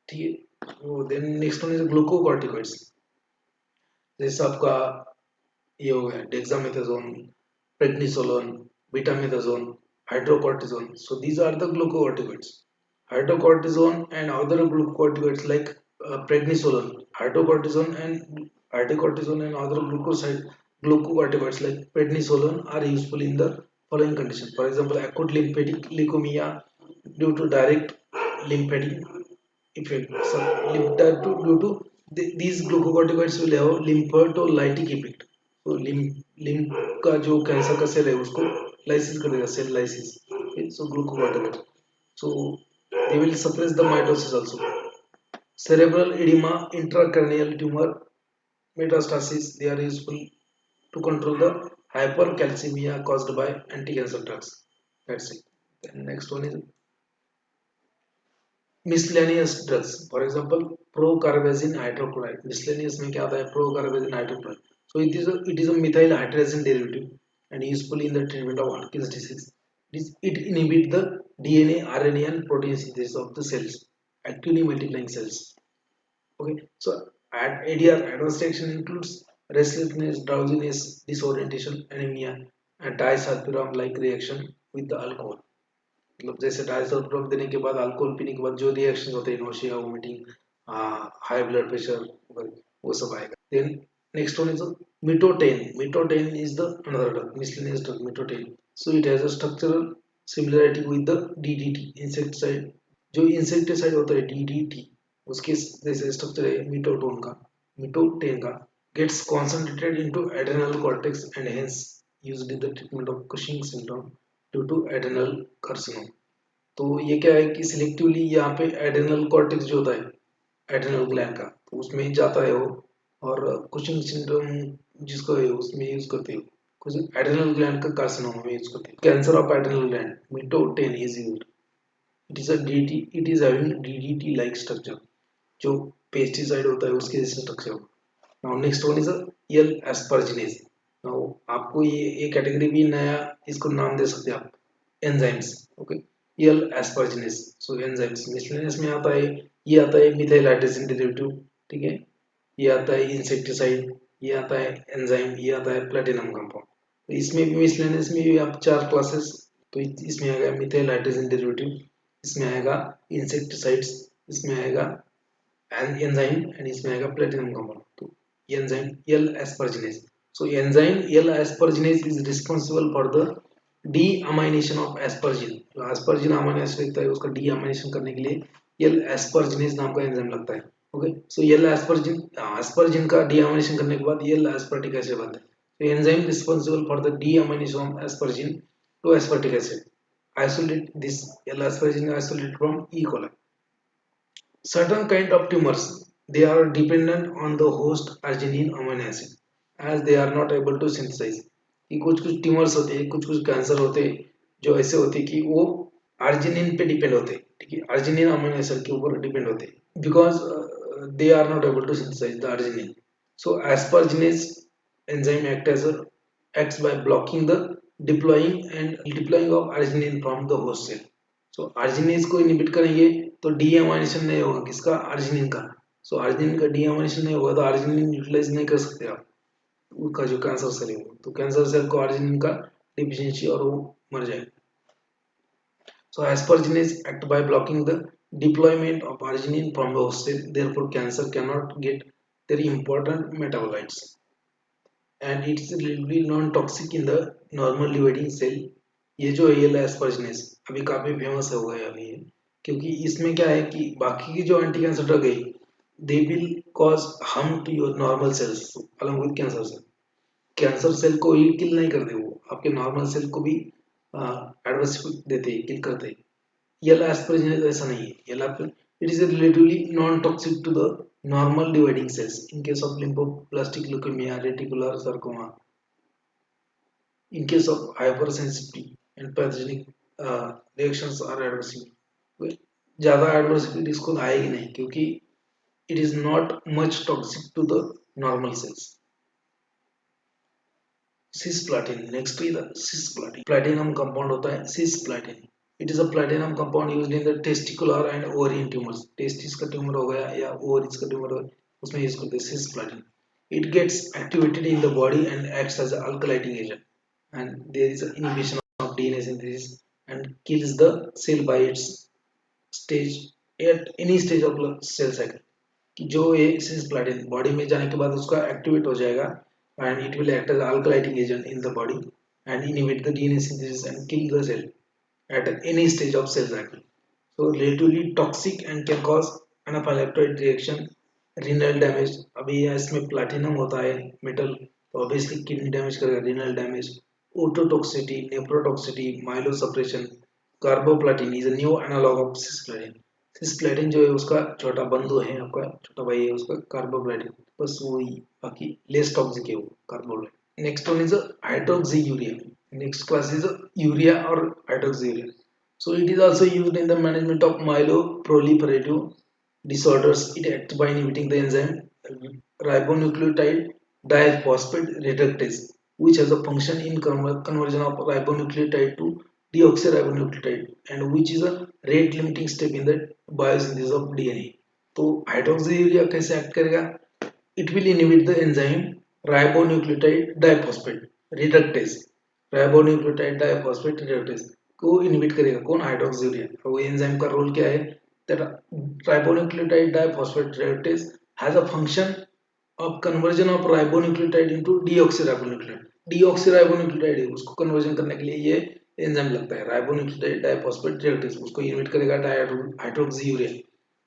ठीक है, तो then next one is glucocorticoids. जैसे आपका ये हो गया dexamethasone, prednisolone, betamethasone, hydrocortisone. So these are the glucocorticoids. Hydrocortisone and other glucocorticoids like prednisolone, hydrocortisone and other glucocorticoids like prednisolone are useful in the following conditions. For example, acute lymphatic leukemia due to direct lymphatic effect. So, due to these glucocorticoids will have lympholytic effect. So lymph का जो cancer का cell है उसको lysis कर देगा, cell lysis. So glucocorticoids. So they will suppress the mitosis also. Cerebral edema, intracranial tumor, metastasis, they are useful to control the hypercalcemia caused by anti-cancer drugs. That's it. Then next one is miscellaneous drugs. For example, procarbazine hydrochloride. Miscellaneous में क्या आता है, procarbazine hydrochloride. So it is a methyl hydrazine derivative and useful in the treatment of Hodgkin's disease. It inhibits the DNA, RNA and protein synthesis of the cells, actively multiplying cells. Okay, so ADR adverse reaction includes restlessness, drowsiness, disorientation, anemia, and disulfiram like reaction with the alcohol. मतलब जैसे disulphide देने के बाद alcohol पीने के बाद जो reaction होते हैं, nausea, vomiting, high blood pressure, वो सब आएगा. Then next one is mitotane. Mitotane is the another drug, miscellaneous drug mitotane. So it has a structural similarity with the DDT insecticide. जो इंसेक्टिसाइड होता है डीडीटी, उसके जैसे स्ट्रक्चर है मिटोटोन का, मिटोटेन का. Gets concentrated into adrenal cortex and hence used in the treatment of Cushing syndrome due to adrenal carcinoma. तो ये क्या है कि सिलेक्टिवली यहाँ पे एड्रेनल कॉर्टेक्स जो होता है एड्रेनल ग्लैंड का, तो उसमें जाता है वो, और कुशिंग सिंड्रोम जिसको है उसमें यूज करते हो, कुछ एड्रेनल ग्लैंड का कार्सिनोमा में यूज करते हैं. Cancer of adrenal gland mitotane is used. It is a DT, it is having DDT like structure. जो पेस्टिसाइड होता है उसके जैसे structure. Now next one is L asparaginase. Now आपको ये कैटेगरी भी नया, इसको नाम दे सकते हैं आप, enzymes. Okay, L asparaginase. So enzymes miscellaneous में आता है, ये आता है मिथाइल हाइड्रोजन डेरिवेटिव. ठीक है, ये आता है इंसेक्टिसाइड, ये आता है एंजाइम, ये आता है प्लेटिनम कंपाउंड. तो इसमें भी मिसलेनियस में भी आप चार क्लासेस. तो इसमें आएगा मिथाइल हाइड्रोजन डेरिवेटिव, इसमें आएगा इंसेक्टिसाइड्स, इसमें आएगा एंजाइम, एंड इसमें आएगा प्लेटिनम कंपाउंड. तो enzyme L asparaginase. So enzyme L asparaginase is responsible for the deamination of asparagine. जो एस्पर्जिन अमाइनो एसिड लगता है उसका डीअमाइनेशन करने के लिए एल एस्पर्जिनेज नाम का एंजाइम लगता है. ओके, सो एल एस्पर्जिन, एस्पर्जिन का डीअमाइनेशन करने के बाद एल एस्पर्टिक एसिड बनता है. तो enzyme responsible for the deamination of asparagine to aspartic acid. Isolate this L asparagine isolate from E. coli. Certain kind of tumors, they are dependent on the host arginine amino acid as they are not able to synthesize. कि कुछ कुछ tumours होते हैं, कुछ कुछ cancer होते हैं जो ऐसे होते हैं कि वो अर्जिनिन पे डिपेंड होते हैं. ठीक है, अर्जिनिन अमीनो एसिड के ऊपर डिपेंड होते हैं because they are not able to synthesize the arginine. So asparaginase enzyme acts by blocking the deploying of arginine from the host cell. So arginase को इनहिबिट करेंगे तो डीएमाइनेशन नहीं होगा किसका, अर्जिनिन का. सो अर्जिनिन का डीएमाइनेशन नहीं होगा तो अर्जिनिन यूटिलाइज नहीं कर सकते आप उसका जो कैंसर सेल है वो. तो कैंसर सेल को अर्जिनिन का डिफिशियंसी और वो मर जाएगा. So aspergillus act by blocking the deployment of arginine from the host cell. Therefore, cancer cannot get their important metabolites, and it is relatively non-toxic in the normal dividing cell. ये जो है ये aspergillus अभी काफी famous हो गया अभी ये, क्योंकि इसमें क्या है कि बाकी की जो एंटी कैंसर ड्रग है they will cause harm to your normal cells along with cancer cell. Cancer cell को ही किल नहीं करते, वो आपके नॉर्मल सेल को भी एडवर्स देते हैं, किल करते हैं. ये एस्पर्जिनेज ऐसा नहीं है. ये it is relatively non-toxic to the normal dividing cells in case of lymphoblastic leukemia, reticular sarcoma, in case of hypersensitivity and pathogenic reactions are adverse. ज़्यादा एडवर्सिटी इसको आएगी नहीं क्योंकि it is not much toxic to the normal cells. Cisplatin. Next is the cisplatin. Platinum compound होता है cisplatin. It is a platinum compound used in the testicular and ovarian tumors. Testis का tumor हो गया या ovaries का tumor हो गया, उसमें यूज करते हैं cisplatin. It gets activated in the body and acts as an alkylating agent. And there is an inhibition of DNA synthesis and kills the cell by its stage at any stage of cell cycle. कि जो ये cisplatin body में जाने के बाद उसका activate हो जाएगा and it will act as alkylating agent in the body and inhibit the DNA synthesis and kill the cell at any stage of cell cycle. So relatively toxic and can cause anaphylactoid reaction, renal damage. अभी इसमें platinum होता है metal, तो obviously kidney damage करेगा, renal damage, ototoxicity, nephrotoxicity, myelosuppression. Carboplatin is a new analog of cisplatin. Cisplatin जो है उसका छोटा बंधु है, आपका छोटा भाई है उसका कार्बोप्लाटिन, बस वही, बाकी लेस टॉक्सिक है वो carboplatin. Next one is hydroxy urea. Next class is urea और hydroxy urea. So it is also used in the management of myeloproliferative disorders. It acts by inhibiting the enzyme ribonucleotide diphosphate reductase, which has a function in conversion of ribonucleotide to deoxyribonucleotide and which is a rate limiting step in the biosynthesis of DNA. तो hydroxyurea कैसे act करेगा? It will inhibit the enzyme ribonucleotide diphosphate reductase. Ribonucleotide diphosphate reductase को inhibit करेगा कौन? Hydroxyurea. वो enzyme का role क्या है? That ribonucleotide diphosphate reductase has a function of conversion of ribonucleotide into deoxyribonucleotide। deoxyribonucleotide है, उसको कन्वर्जन करने के लिए ये एंजाइम लगता है राइबोन्यूक्लियोटाइड डाइफॉस्फेट रिडक्टेज, उसको इनहिबिट करेगा हाइड्रोक्सीयूरिया।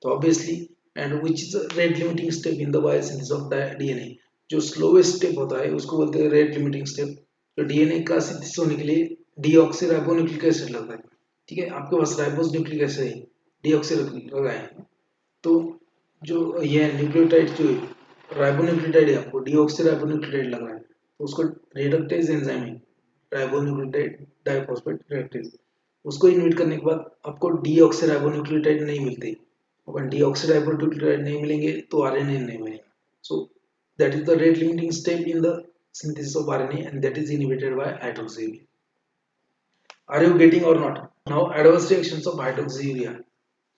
तो obviously and which is rate limiting step in the biosynthesis of DNA. जो स्लोएस्ट स्टेप होता है उसको बोलते हैं रेट लिमिटिंग स्टेप। तो डीएनए का सिंथेसिस होने के लिए डीऑक्सीराइबोन्यूक्लिक एसिड लगता है। ठीक है, आपके पास राइबोस न्यूक्लिक एसिड है, डीऑक्सीराइबोन्यूक्लिक लगा है, तो जो ये न्यूक्लियोटाइड जो राइबोन्यूक्लियोटाइड है आपको डीऑक्सीराइबोन्यूक्लियोटाइड लग रहा है, तो उसको रिडक्टेज एंजाइम है राइबोन्यूक्लियोटाइड डाइफॉस्फेट रिडक्टेज, उसको इनहिबिट करने के बाद आपको डीऑक्सीराइबोन्यूक्लियोटाइड नहीं मिलते। अगर डीऑक्सीराइबोन्यूक्लियोटाइड नहीं मिलेंगे तो आरएनए नहीं मिलेगा। So that is the rate limiting step in the synthesis of RNA and that is inhibited by hydroxyurea. Are you getting or not? Now adverse reactions of hydroxyurea.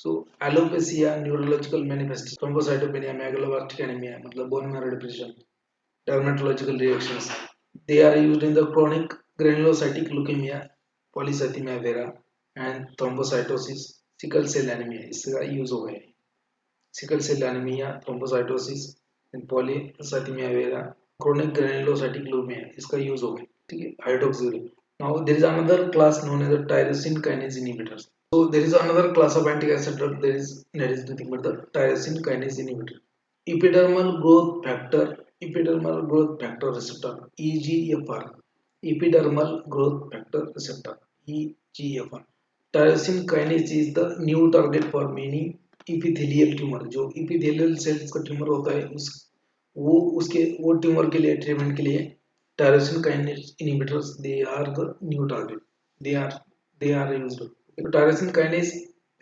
So alopecia, neurological manifestation, thrombocytopenia, megaloblastic anemia, मतलब bone marrow depression, dermatological reactions. They are used in the chronic granulocytic leukemia, polycythemia vera, and thrombocytosis, sickle cell anemia. इसका use हो गया है। sickle cell anemia, thrombocytosis, and polycythemia vera, chronic granulocytic leukemia, इसका use हो गया। ठीक है, हाइड्रोक्सियूरिया। Now there is another class known as the tyrosine kinase inhibitors. So there is another class of anti-cancer drug that is nothing but the tyrosine kinase inhibitor. Epidermal growth factor, epidermal growth factor receptor, EGFR, epidermal growth factor receptor, EGFR. Tyrosine kinase is the new target for many epithelial tumor। जो epithelial cells का tumour होता है वो tumour के लिए treatment के लिए tyrosine kinase inhibitors they are the new target, they are used। Tyrosine kinase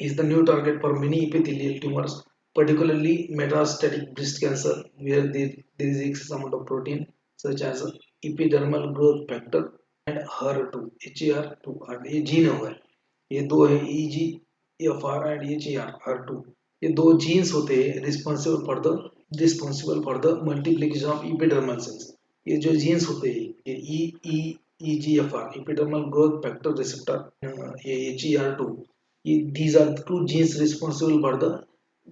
is the new target for many epithelial tumors, particularly metastatic breast cancer where there is excess amount of protein such as epidermal growth factor and HER2 HER2। ये gene होगा, ये दो है EGFR and HER HER2। ये दो jeans होते हैं responsible for the multiplication of epidermal cells. ये जो जीन्स होते हैं ये EGFR epidermal growth factor receptor, ये HER2, ये these are the two genes responsible for the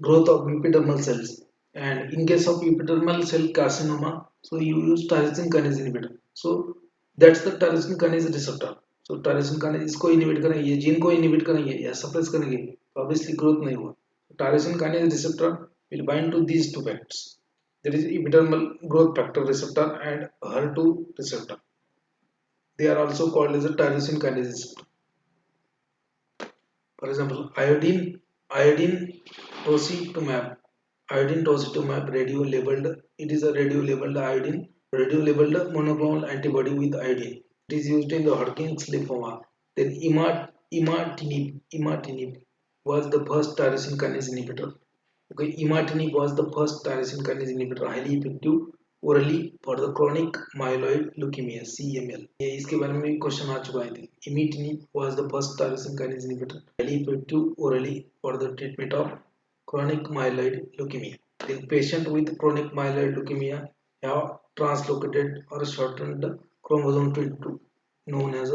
growth of epidermal cells, and in case of epidermal cell carcinoma so you use tyrosine kinase inhibitor। So that's the tyrosine kinase receptor। So tyrosine kinase इसको inhibit करेंगे, ये gene को inhibit करेंगे या suppress करेंगे तो obviously growth नहीं होगा। Tyrosine kinase receptor will bind to these two factors, there is epidermal growth factor receptor and HER2 receptor, they are also called as a tyrosine kinase receptor। For example, iodine tositumab, iodine tositumab radio labeled, it is a radio labeled iodine, radio labeled monoclonal antibody with iodine, it is used in the Hodgkin's lymphoma। Then imatinib was the first tyrosine kinase inhibitor। Okay, imatinib was the first tyrosine kinase inhibitor, highly effective orally for the chronic myeloid leukemia CML। ये इसके बारे में भी question आ चुका है। imatinib was the first tyrosine kinase inhibitor, highly effective orally for the treatment of chronic myeloid leukemia। The patient with chronic myeloid leukemia have translocated or shortened chromosome 22 known as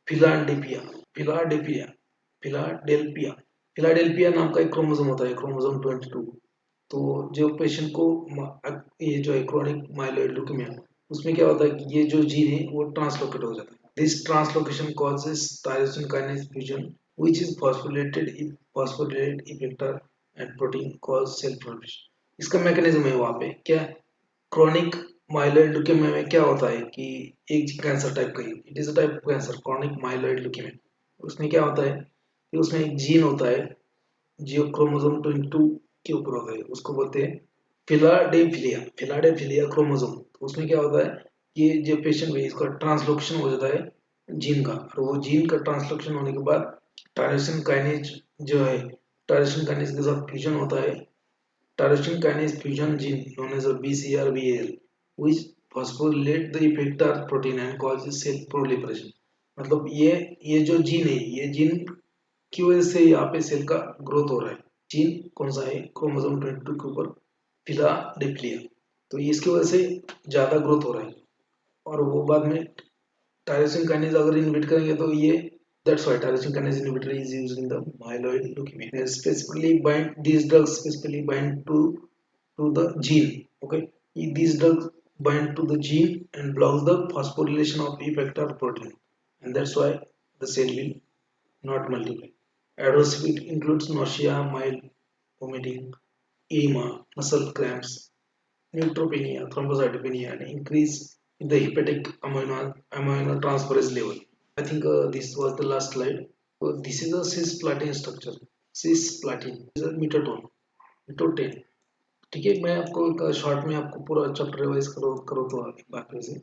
philadelphia philadelphia philadelphia Philadelphia नाम का एक chromosome होता है, chromosome 22। तो जो patient को ये जो है क्रोनिक माइलोइड ल्यूकेमिया, उसमें क्या होता है कि ये जो जीन है वो ट्रांसलोकेट हो जाता है। This translocation causes tyrosine kinase fusion which is phosphorylated effector and protein cause cell proliferation. इसका मैकेनिज्म है वहाँ पे क्या, क्रोनिक माइलोइड ल्यूकेमिया में क्या होता है कि एक कैंसर टाइप का ही, it is a type of cancer chronic myeloid leukaemia. उसमें क्या होता है कि उसमें एक जीन होता है जो क्रोमोसोम 22 के ऊपर होता है, उसको बोलते हैं फिलाडेल्फिया क्रोमोसोम। तो उसमें क्या होता है, ये जो पेशेंट है इसका ट्रांसलोकेशन हो जाता है जीन का, और वो जीन का ट्रांसलोकेशन होने के बाद टायरोसिन काइनेज जो है, टायरोसिन काइनेज के साथ फ्यूजन होता है, tyrosine kinase fusion gene known as BCR-BAL which phosphorylate the effector protein and causes cell proliferation. मतलब ये जो जीन है, ये जीन की वजह से यहाँ पे सेल का ग्रोथ हो रहा है। जीन कौन सा है, क्रोमोसोम 22 के ऊपर फिलाडेल्फिया, तो इसकी वजह से ज़्यादा ग्रोथ हो रहा है। और वो बाद में टायरोसिन काइनेज अगर इनहिबिट करेंगे तो ये that's why tyrosine kinase inhibitor is used in the myeloid leukemia. They specifically bind, these drugs specifically bind to the gene. Okay, these drugs bind to the gene and blocks the phosphorylation of effector protein, and that's why the cell will not multiply. Adverse effect includes nausea, mild vomiting, edema, muscle cramps, neutropenia, thrombocytopenia, and increase in the hepatic aminotransferase level. I think this was the last slide. So this is a cisplatin structure. Cisplatin is a metotone. Metoten. ठीक है, मैं आपको एक short में आपको पूरा chapter revise करो तो एक बार फिर से।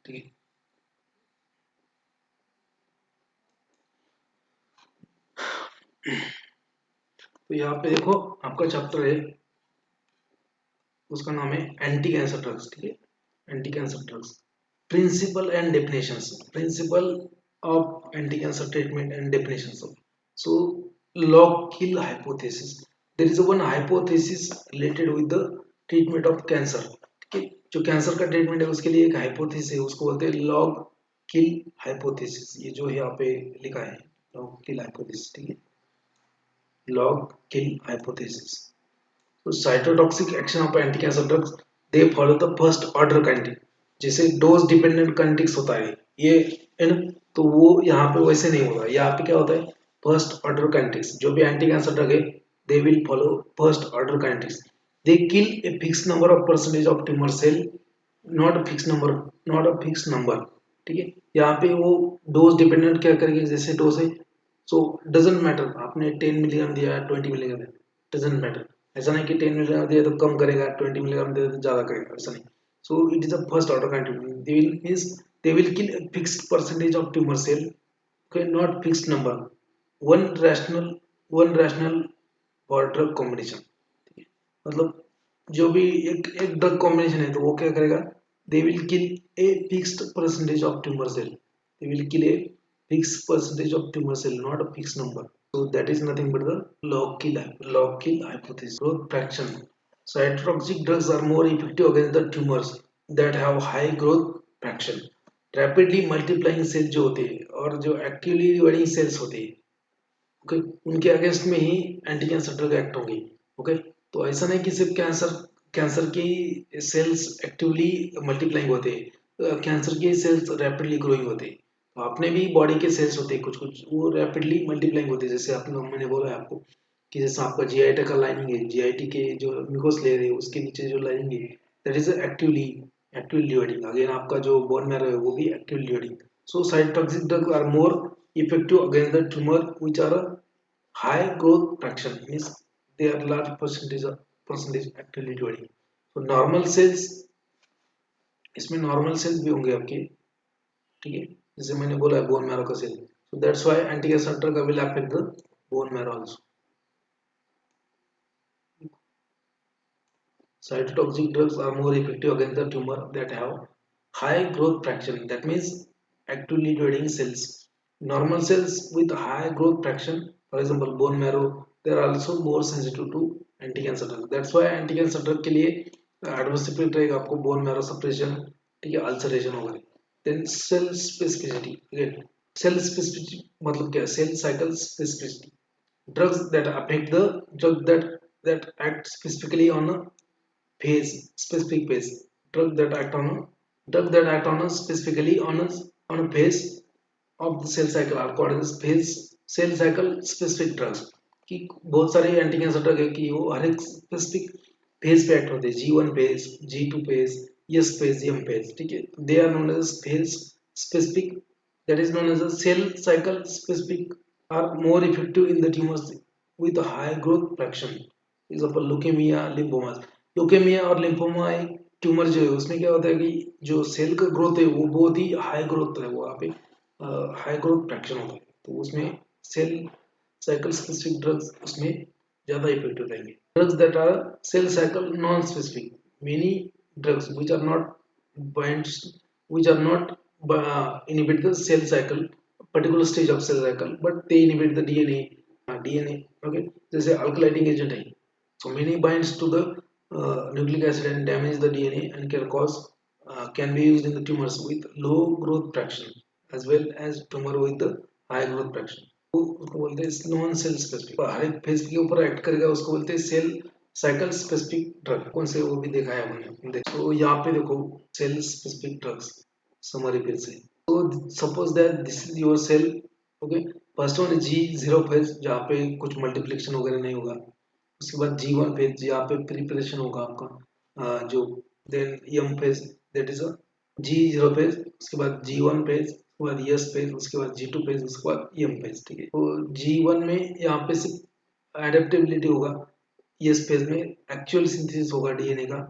ठीक है, तो यहाँ पे देखो आपका चैप्टर है, उसका नाम है एंटी कैंसर ड्रग्स। ठीक है, anti cancer drugs, principle and definitions, principle of anti cancer treatment and definitions of, so log kill hypothesis, there is one hypothesis related with the treatment of cancer। ठीक है, जो cancer का treatment है उसके लिए एक हाइपोथेसिस है, उसको बोलते हैं लॉग किल हाइपोथेसिस। ये जो है यहाँ पे लिखा है लॉग किल हाइपोथेसिस। ठीक है, लॉग किल हाइपोथेसिस। तो cytotoxic action of anti cancer drugs, they follow the first order kinetic, जैसे डोज डिपेंडेंट काइनेटिक्स होता है ये है ना, तो वो यहाँ पे वैसे नहीं होता। यहाँ पे क्या होता है, फर्स्ट ऑर्डर काइनेटिक्स। जो भी एंटी कैंसर ड्रग है they will follow first order kinetics. They kill a fix number of percentage of tumour cell, not a fix number, not a fix number. ठीक है, यहाँ पे वो डोज डिपेंडेंट क्या करेंगे, जैसे डोज है, सो डजेंट मैटर आपने 10 मिलीग्राम दिया 20 मिलीग्राम दिया, डजेंट मैटर। ऐसा नहीं कि 10 मिलीग्राम दिया तो कम करेगा, 20 मिलीग्राम दिया तो ज्यादा करेगा, ऐसा नहीं। सो it is a first order kinetic, they will means they will kill a fixed percentage of tumor cell, okay, not fixed number, one rational, one rational for drug combination। मतलब जो भी एक ड्रग कॉम्बिनेशन है तो वो क्या करेगा, they will kill a fixed percentage of tumour cell, they will kill a fixed percentage of tumour cell, not a fixed number. So that is nothing but the log kill hypothesis. Growth fraction. Cytotoxic drugs are more effective against the tumors that have high growth fraction. Rapidly multiplying cells जो होते हैं और जो actively dividing cells होते हैं, okay, उनके against में ही anti cancer drug act होंगी। ओके, तो ऐसा नहीं कि सिर्फ कैंसर कैंसर की सेल्स एक्टिवली मल्टीप्लाइंग होते हैं, कैंसर के सेल्स रैपिडली ग्रोइंग होते हैं। तो अपने भी बॉडी के सेल्स होते हैं कुछ कुछ, वो रैपिडली मल्टीप्लाइंग होते हैं। जैसे आपने मैंने बोला है आपको कि जैसे आपका जीआईटी का लाइनिंग है, जीआईटी के जो म्यूकोस लेयर है उसके नीचे जो लाइनिंग है that is actively dividing. Again आपका जो बोन मैरो है वो भी actively dividing. So cytotoxic drug are more effective against the tumor which are a high growth fraction, means they are large percentage actively dividing। so normal cells, इसमें normal sales भी होंगे आपके। ठीक है, जैसे मैंने बोला है बोन मैरो का cell, so that's why anti-cancer drug will affect the bone marrow also। Cytotoxic drugs are more effective against the tumor that have high growth fraction. That means actively dividing cells. Normal cells with high growth fraction, for example bone marrow, they are also more sensitive to anti-cancer drug. That's why anti-cancer drug के लिए adverse effect रहेगा आपको bone marrow suppression, ठीक है, ulceration होगा। Then cell specificity, again cell specificity मतलब क्या, cell cycle specificity, drugs that affect the drug that act specifically on a specific phase, drug that act on a specifically on a phase of the cell cycle are called as phase cell cycle specific drugs। कि बहुत सारे anti cancer drug है कि वो हर एक specific phase पे act होते हैं, G1 phase, G2 phase, S phase, M phase. ठीक है, they are known as phase specific, that is known as a cell cycle specific, are more effective in the tumors with a high growth fraction, example leukemia, lymphomas। Leukaemia और lymphoma एक tumour जो है उसमें क्या होता है कि जो सेल का ग्रोथ है वो बहुत ही हाई ग्रोथ है, वो आप हाई ग्रोथ फ्रैक्शन होता है, तो उसमें सेल साइकिल स्पेसिफिक ड्रग्स उसमें ज्यादा इफेक्टिव रहेंगे। Drugs that are cell cycle non specific, many drugs which are not binds which are not inhibit the cell cycle, particular stage of cell cycle, but they inhibit the DNA. Okay, this is alkylating agent. So many binds to the nucleic acid and damage the DNA and can be used in the tumors with low growth fraction as well as tumor with the high growth fraction. तो उसको बोलते हैं non cell specific, हर एक phase के ऊपर act करेगा, उसको बोलते हैं सेल साइकिल स्पेसिफिक ड्रग। कौन से वो भी देखा है हमने। तो यहाँ पे देखो सेल स्पेसिफिक ड्रग्स समरी फिर से। तो suppose that this is your cell. Okay, first one G0 phase जहाँ पे कुछ मल्टीप्लिकेशन वगैरह नहीं होगा। उसके बाद G1 फेज यहाँ पे प्रिपरेशन होगा आपका जो then M phase that is a G0 phase. उसके बाद G1 फेज, उसके बाद S फेज, उसके बाद G2 फेज, उसके बाद M फेज। ठीक है, तो G1 में यहाँ पे सिर्फ एडेप्टेबिलिटी होगा, S फेज में एक्चुअल सिंथेसिस होगा डीएनए का,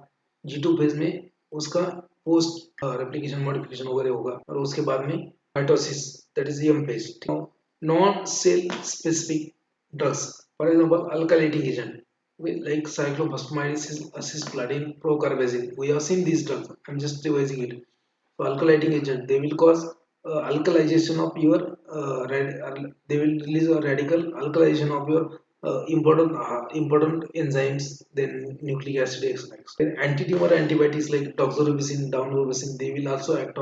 G2 फेज में उसका पोस्ट रेप्लिकेशन मॉडिफिकेशन वगैरह होगा, और उसके बाद में mitosis that is M phase. Non cell specific drugs, for example alkylating agent like cyclophosphamide, cisplatin, procarbazine. We have seen these drugs. I'm just revising it. So alkylating agent, they will cause alkalization of your they will release a radical alkalization of your important enzymes, then nucleic acid extracts. Then anti-tumor antibiotics like doxorubicin, doxorubicin, they will also act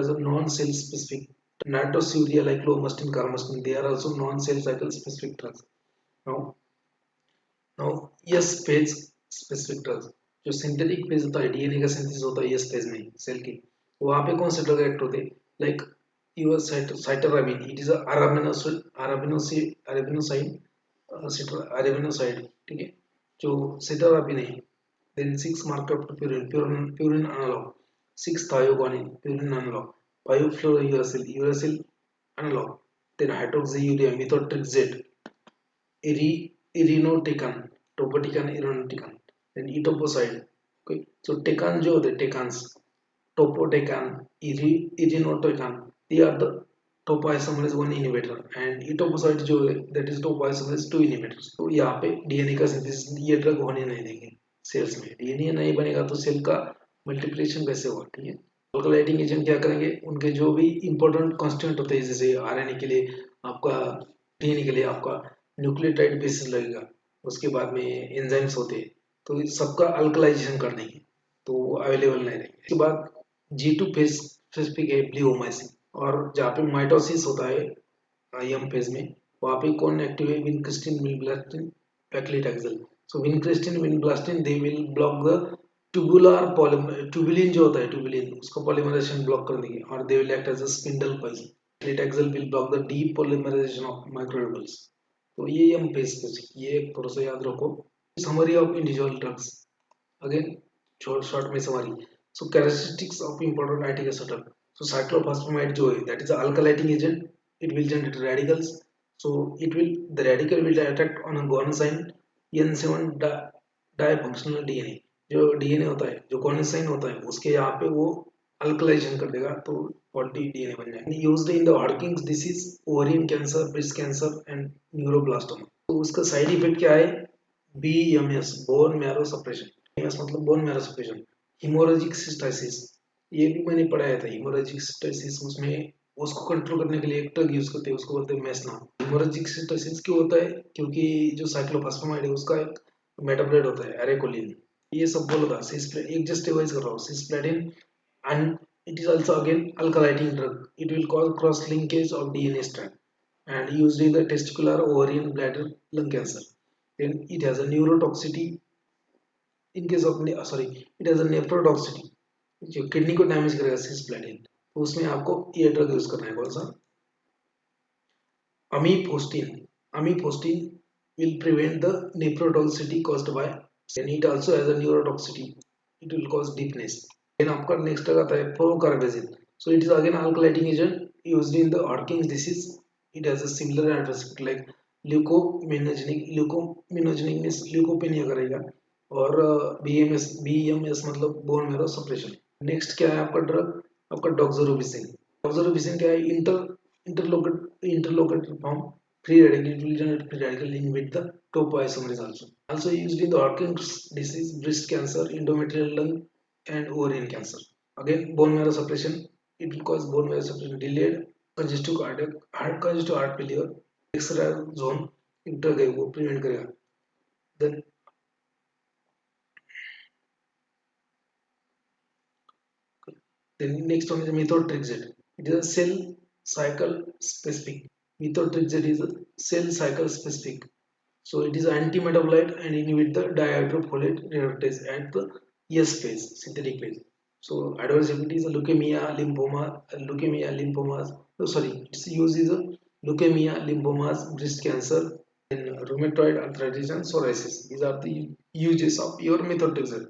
as a non-cell specific. Nitrosourea like clomistin, carmostin, they are also non-cell cycle specific drugs. Now now yes phase specific drugs, जो synthetic phase होता है, DNA का synthesis होता है yes phase में cell की, वहां पे कौन से ड्रग एक्ट होते हैं, like your cytarabine, it is arabinoside, ठीक है, जो साइटोराबिन है। Then 6 mercapto purine analogue, 6 thioguanine purine analogue, five fluoro uracil analogue, then hydroxyurea methotrexate, irinotecan, topotecan, irinotecan, then etoposide. Okay, so tecan जो होते हैं tecans, topotecan, irinotecan, they are the topoisomerase 1 inhibitor, and etoposide जो है that is topoisomerase 2 inhibitors. तो यहाँ पे DNA का synthesis ये ड्रग होने नहीं देंगे सेल्स में। डीएनए नहीं बनेगा तो सेल का मल्टीप्लिकेशन कैसे होगा। ठीक है, अल्कलाइटिंग एजेंट क्या करेंगे, उनके जो भी इंपॉर्टेंट कांस्टेंट होते हैं, जैसे आरएनए के लिए आपका, डीएनए के लिए आपका न्यूक्लियोटाइड बेसिस लगेगा, उसके बाद में एंजाइम्स होते हैं, तो सबका अल्कलाइजेशन कर देंगे, तो वो अवेलेबल नहीं रहेंगे। उसके बाद G2 फेज स्पेसिफिक है ब्लियोमाइसिन, और जहाँ पे माइटोसिस होता है M फेज में, वहाँ पे कौन एक्टिव है, vincristine, vinblastine, paclitaxel. So vincristine, vinblastine, they will block the tubulin जो होता है, ट्यूबुलिन उसका पॉलीमराइजेशन ब्लॉक कर देंगे, और they will act as a spindle poison. Paclitaxel will block the depolymerization of microtubules. तो ये हम पेश कर, ये थोड़ा सा याद रखो। Summary of individual drugs, again short में summary. So characteristics of important IT setup. So cyclophosphamide जो है that is alkylating agent, it will generate radicals, so it will the radical will attack on a guanosine N7 difunctional DNA, जो DNA होता है, जो गुआनिसाइन होता है, उसके यहाँ पे वो अल्कलाइजेशन कर देगा, तो फॉल्टी डीएनए बन जाएगा। Used in the Hodgkin's disease, ovarian cancer, breast cancer and neuroblastoma. तो उसका साइड इफेक्ट क्या है, BMS, bone marrow suppression, BMS मतलब bone marrow suppression. Haemorrhagic cystitis, ये भी मैंने पढ़ाया था, हिमोरेजिक सिस्टाइसिस, उसमें उसको कंट्रोल करने के लिए एक ड्रग यूज करते हैं, उसको बोलते हैं मेसना। हिमोरेजिक सिस्टाइसिस क्यों होता है, क्योंकि जो साइक्लोफॉस्फेमाइड है उसका एक मेटाबोलाइट होता है एरेकोलिन, ये सब बोला था। एक जस्ट रिवाइज कर रहा हूँ, cisplatin, and it is also again alkylating drug. It will cause cross linkage of DNA strand and used in the testicular, ovarian, bladder, lung cancer. Then it has a neurotoxicity in case of it has a nephrotoxicity, जो kidney को damage करेगा cisplatin, तो उसमें आपको ये drug use करना है। कौन सा, amifostine will prevent the nephrotoxicity caused by, and it also has a neurotoxicity, it will cause deafness. Then आपका next ड्रग आता है procarbazine. So it is again alkylating agent used in the Hodgkin's disease. It has a similar adverse effect like leukominogenic means leukopenia करेगा, और BMS मतलब bone marrow suppression. Next क्या है आपका drug, आपका doxorubicin. Doxorubicin क्या है, interlocutor form, free radical, it will generate free radical inhibit the topoisomerase also. Also used in the Hodgkin's disease, breast cancer, endometrial lung and ovarian cancer. Again, bone marrow suppression. It will cause bone marrow suppression, delayed congestive cardiac, heart congestive heart failure, extra zone inter गए वो prevent करेगा. Then next one is methotrexate. It is a cell cycle specific. Methotrexate is a cell cycle specific. So it is anti-metabolite and inhibit the dihydrofolate reductase at the S phase, synthetic phase. So adverse event is leukemia, lymphomas. Oh, sorry, its use is leukemia, lymphomas, breast cancer, and rheumatoid arthritis and psoriasis. These are the uses of your methotrexate.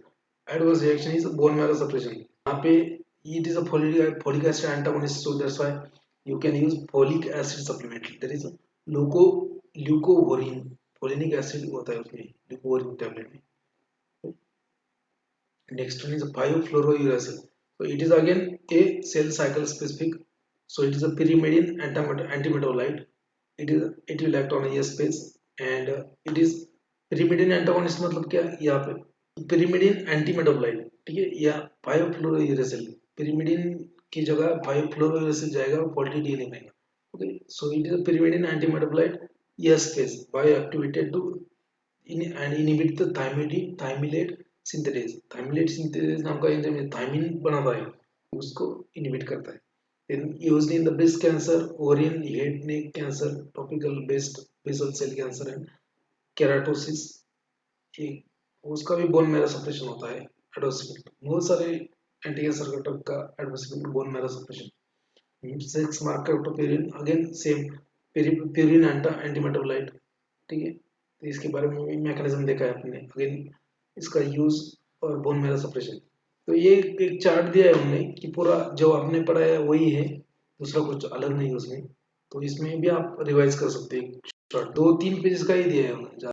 Adverse reaction is bone marrow suppression. यहाँ पे it is a folic acid antagonist, so that's why you can use folic acid supplement. There is a leucovorin, folic acid होता है उसमें leucovorin tablet में. Next one is Pyrofluro Uracil. So it is again a cell cycle specific. So it is a pyrimidine antimetabolite. It will act on a S phase and it is pyrimidine antagonist मतलब क्या यहाँ पे pyrimidine antimetabolite, ठीक है, या Pyrofluro Uracil. Pyrimidine की जगह Pyrofluro Uracil जाएगा और quality D नहीं पाएगा. Okay, so it is a pyrimidine antimetabolite S phase bioactivated to and inhibit the thymidine synthase. Thymidine synthase नाम का एंजाइम थायमिन बनाता है, उसको इनहिबिट करता है. Then used in the breast cancer, ovarian, head, neck cancer, topical basal cell cancer and keratosis. ठीक, उसका भी बोन मैरो सप्रेशन होता है. एडवर्स इफेक्ट बहुत सारे एंटी कैंसर का ड्रग का adverse effect bone marrow suppression. Six mercapto of purine again same purine antimetabolite, ठीक है. तो इसके बारे में भी मैकेनिज्म देखा है आपने. अगेन इसका यूज और बोन मैरो सप्रेशन. तो ये एक चार्ट दिया है हमने कि पूरा जो आपने पढ़ा है वही है, दूसरा कुछ अलग नहीं उसमें. तो इसमें भी आप रिवाइज कर सकते हैं. शॉर्ट 2-3 पेजेस का ही दिया है हमने.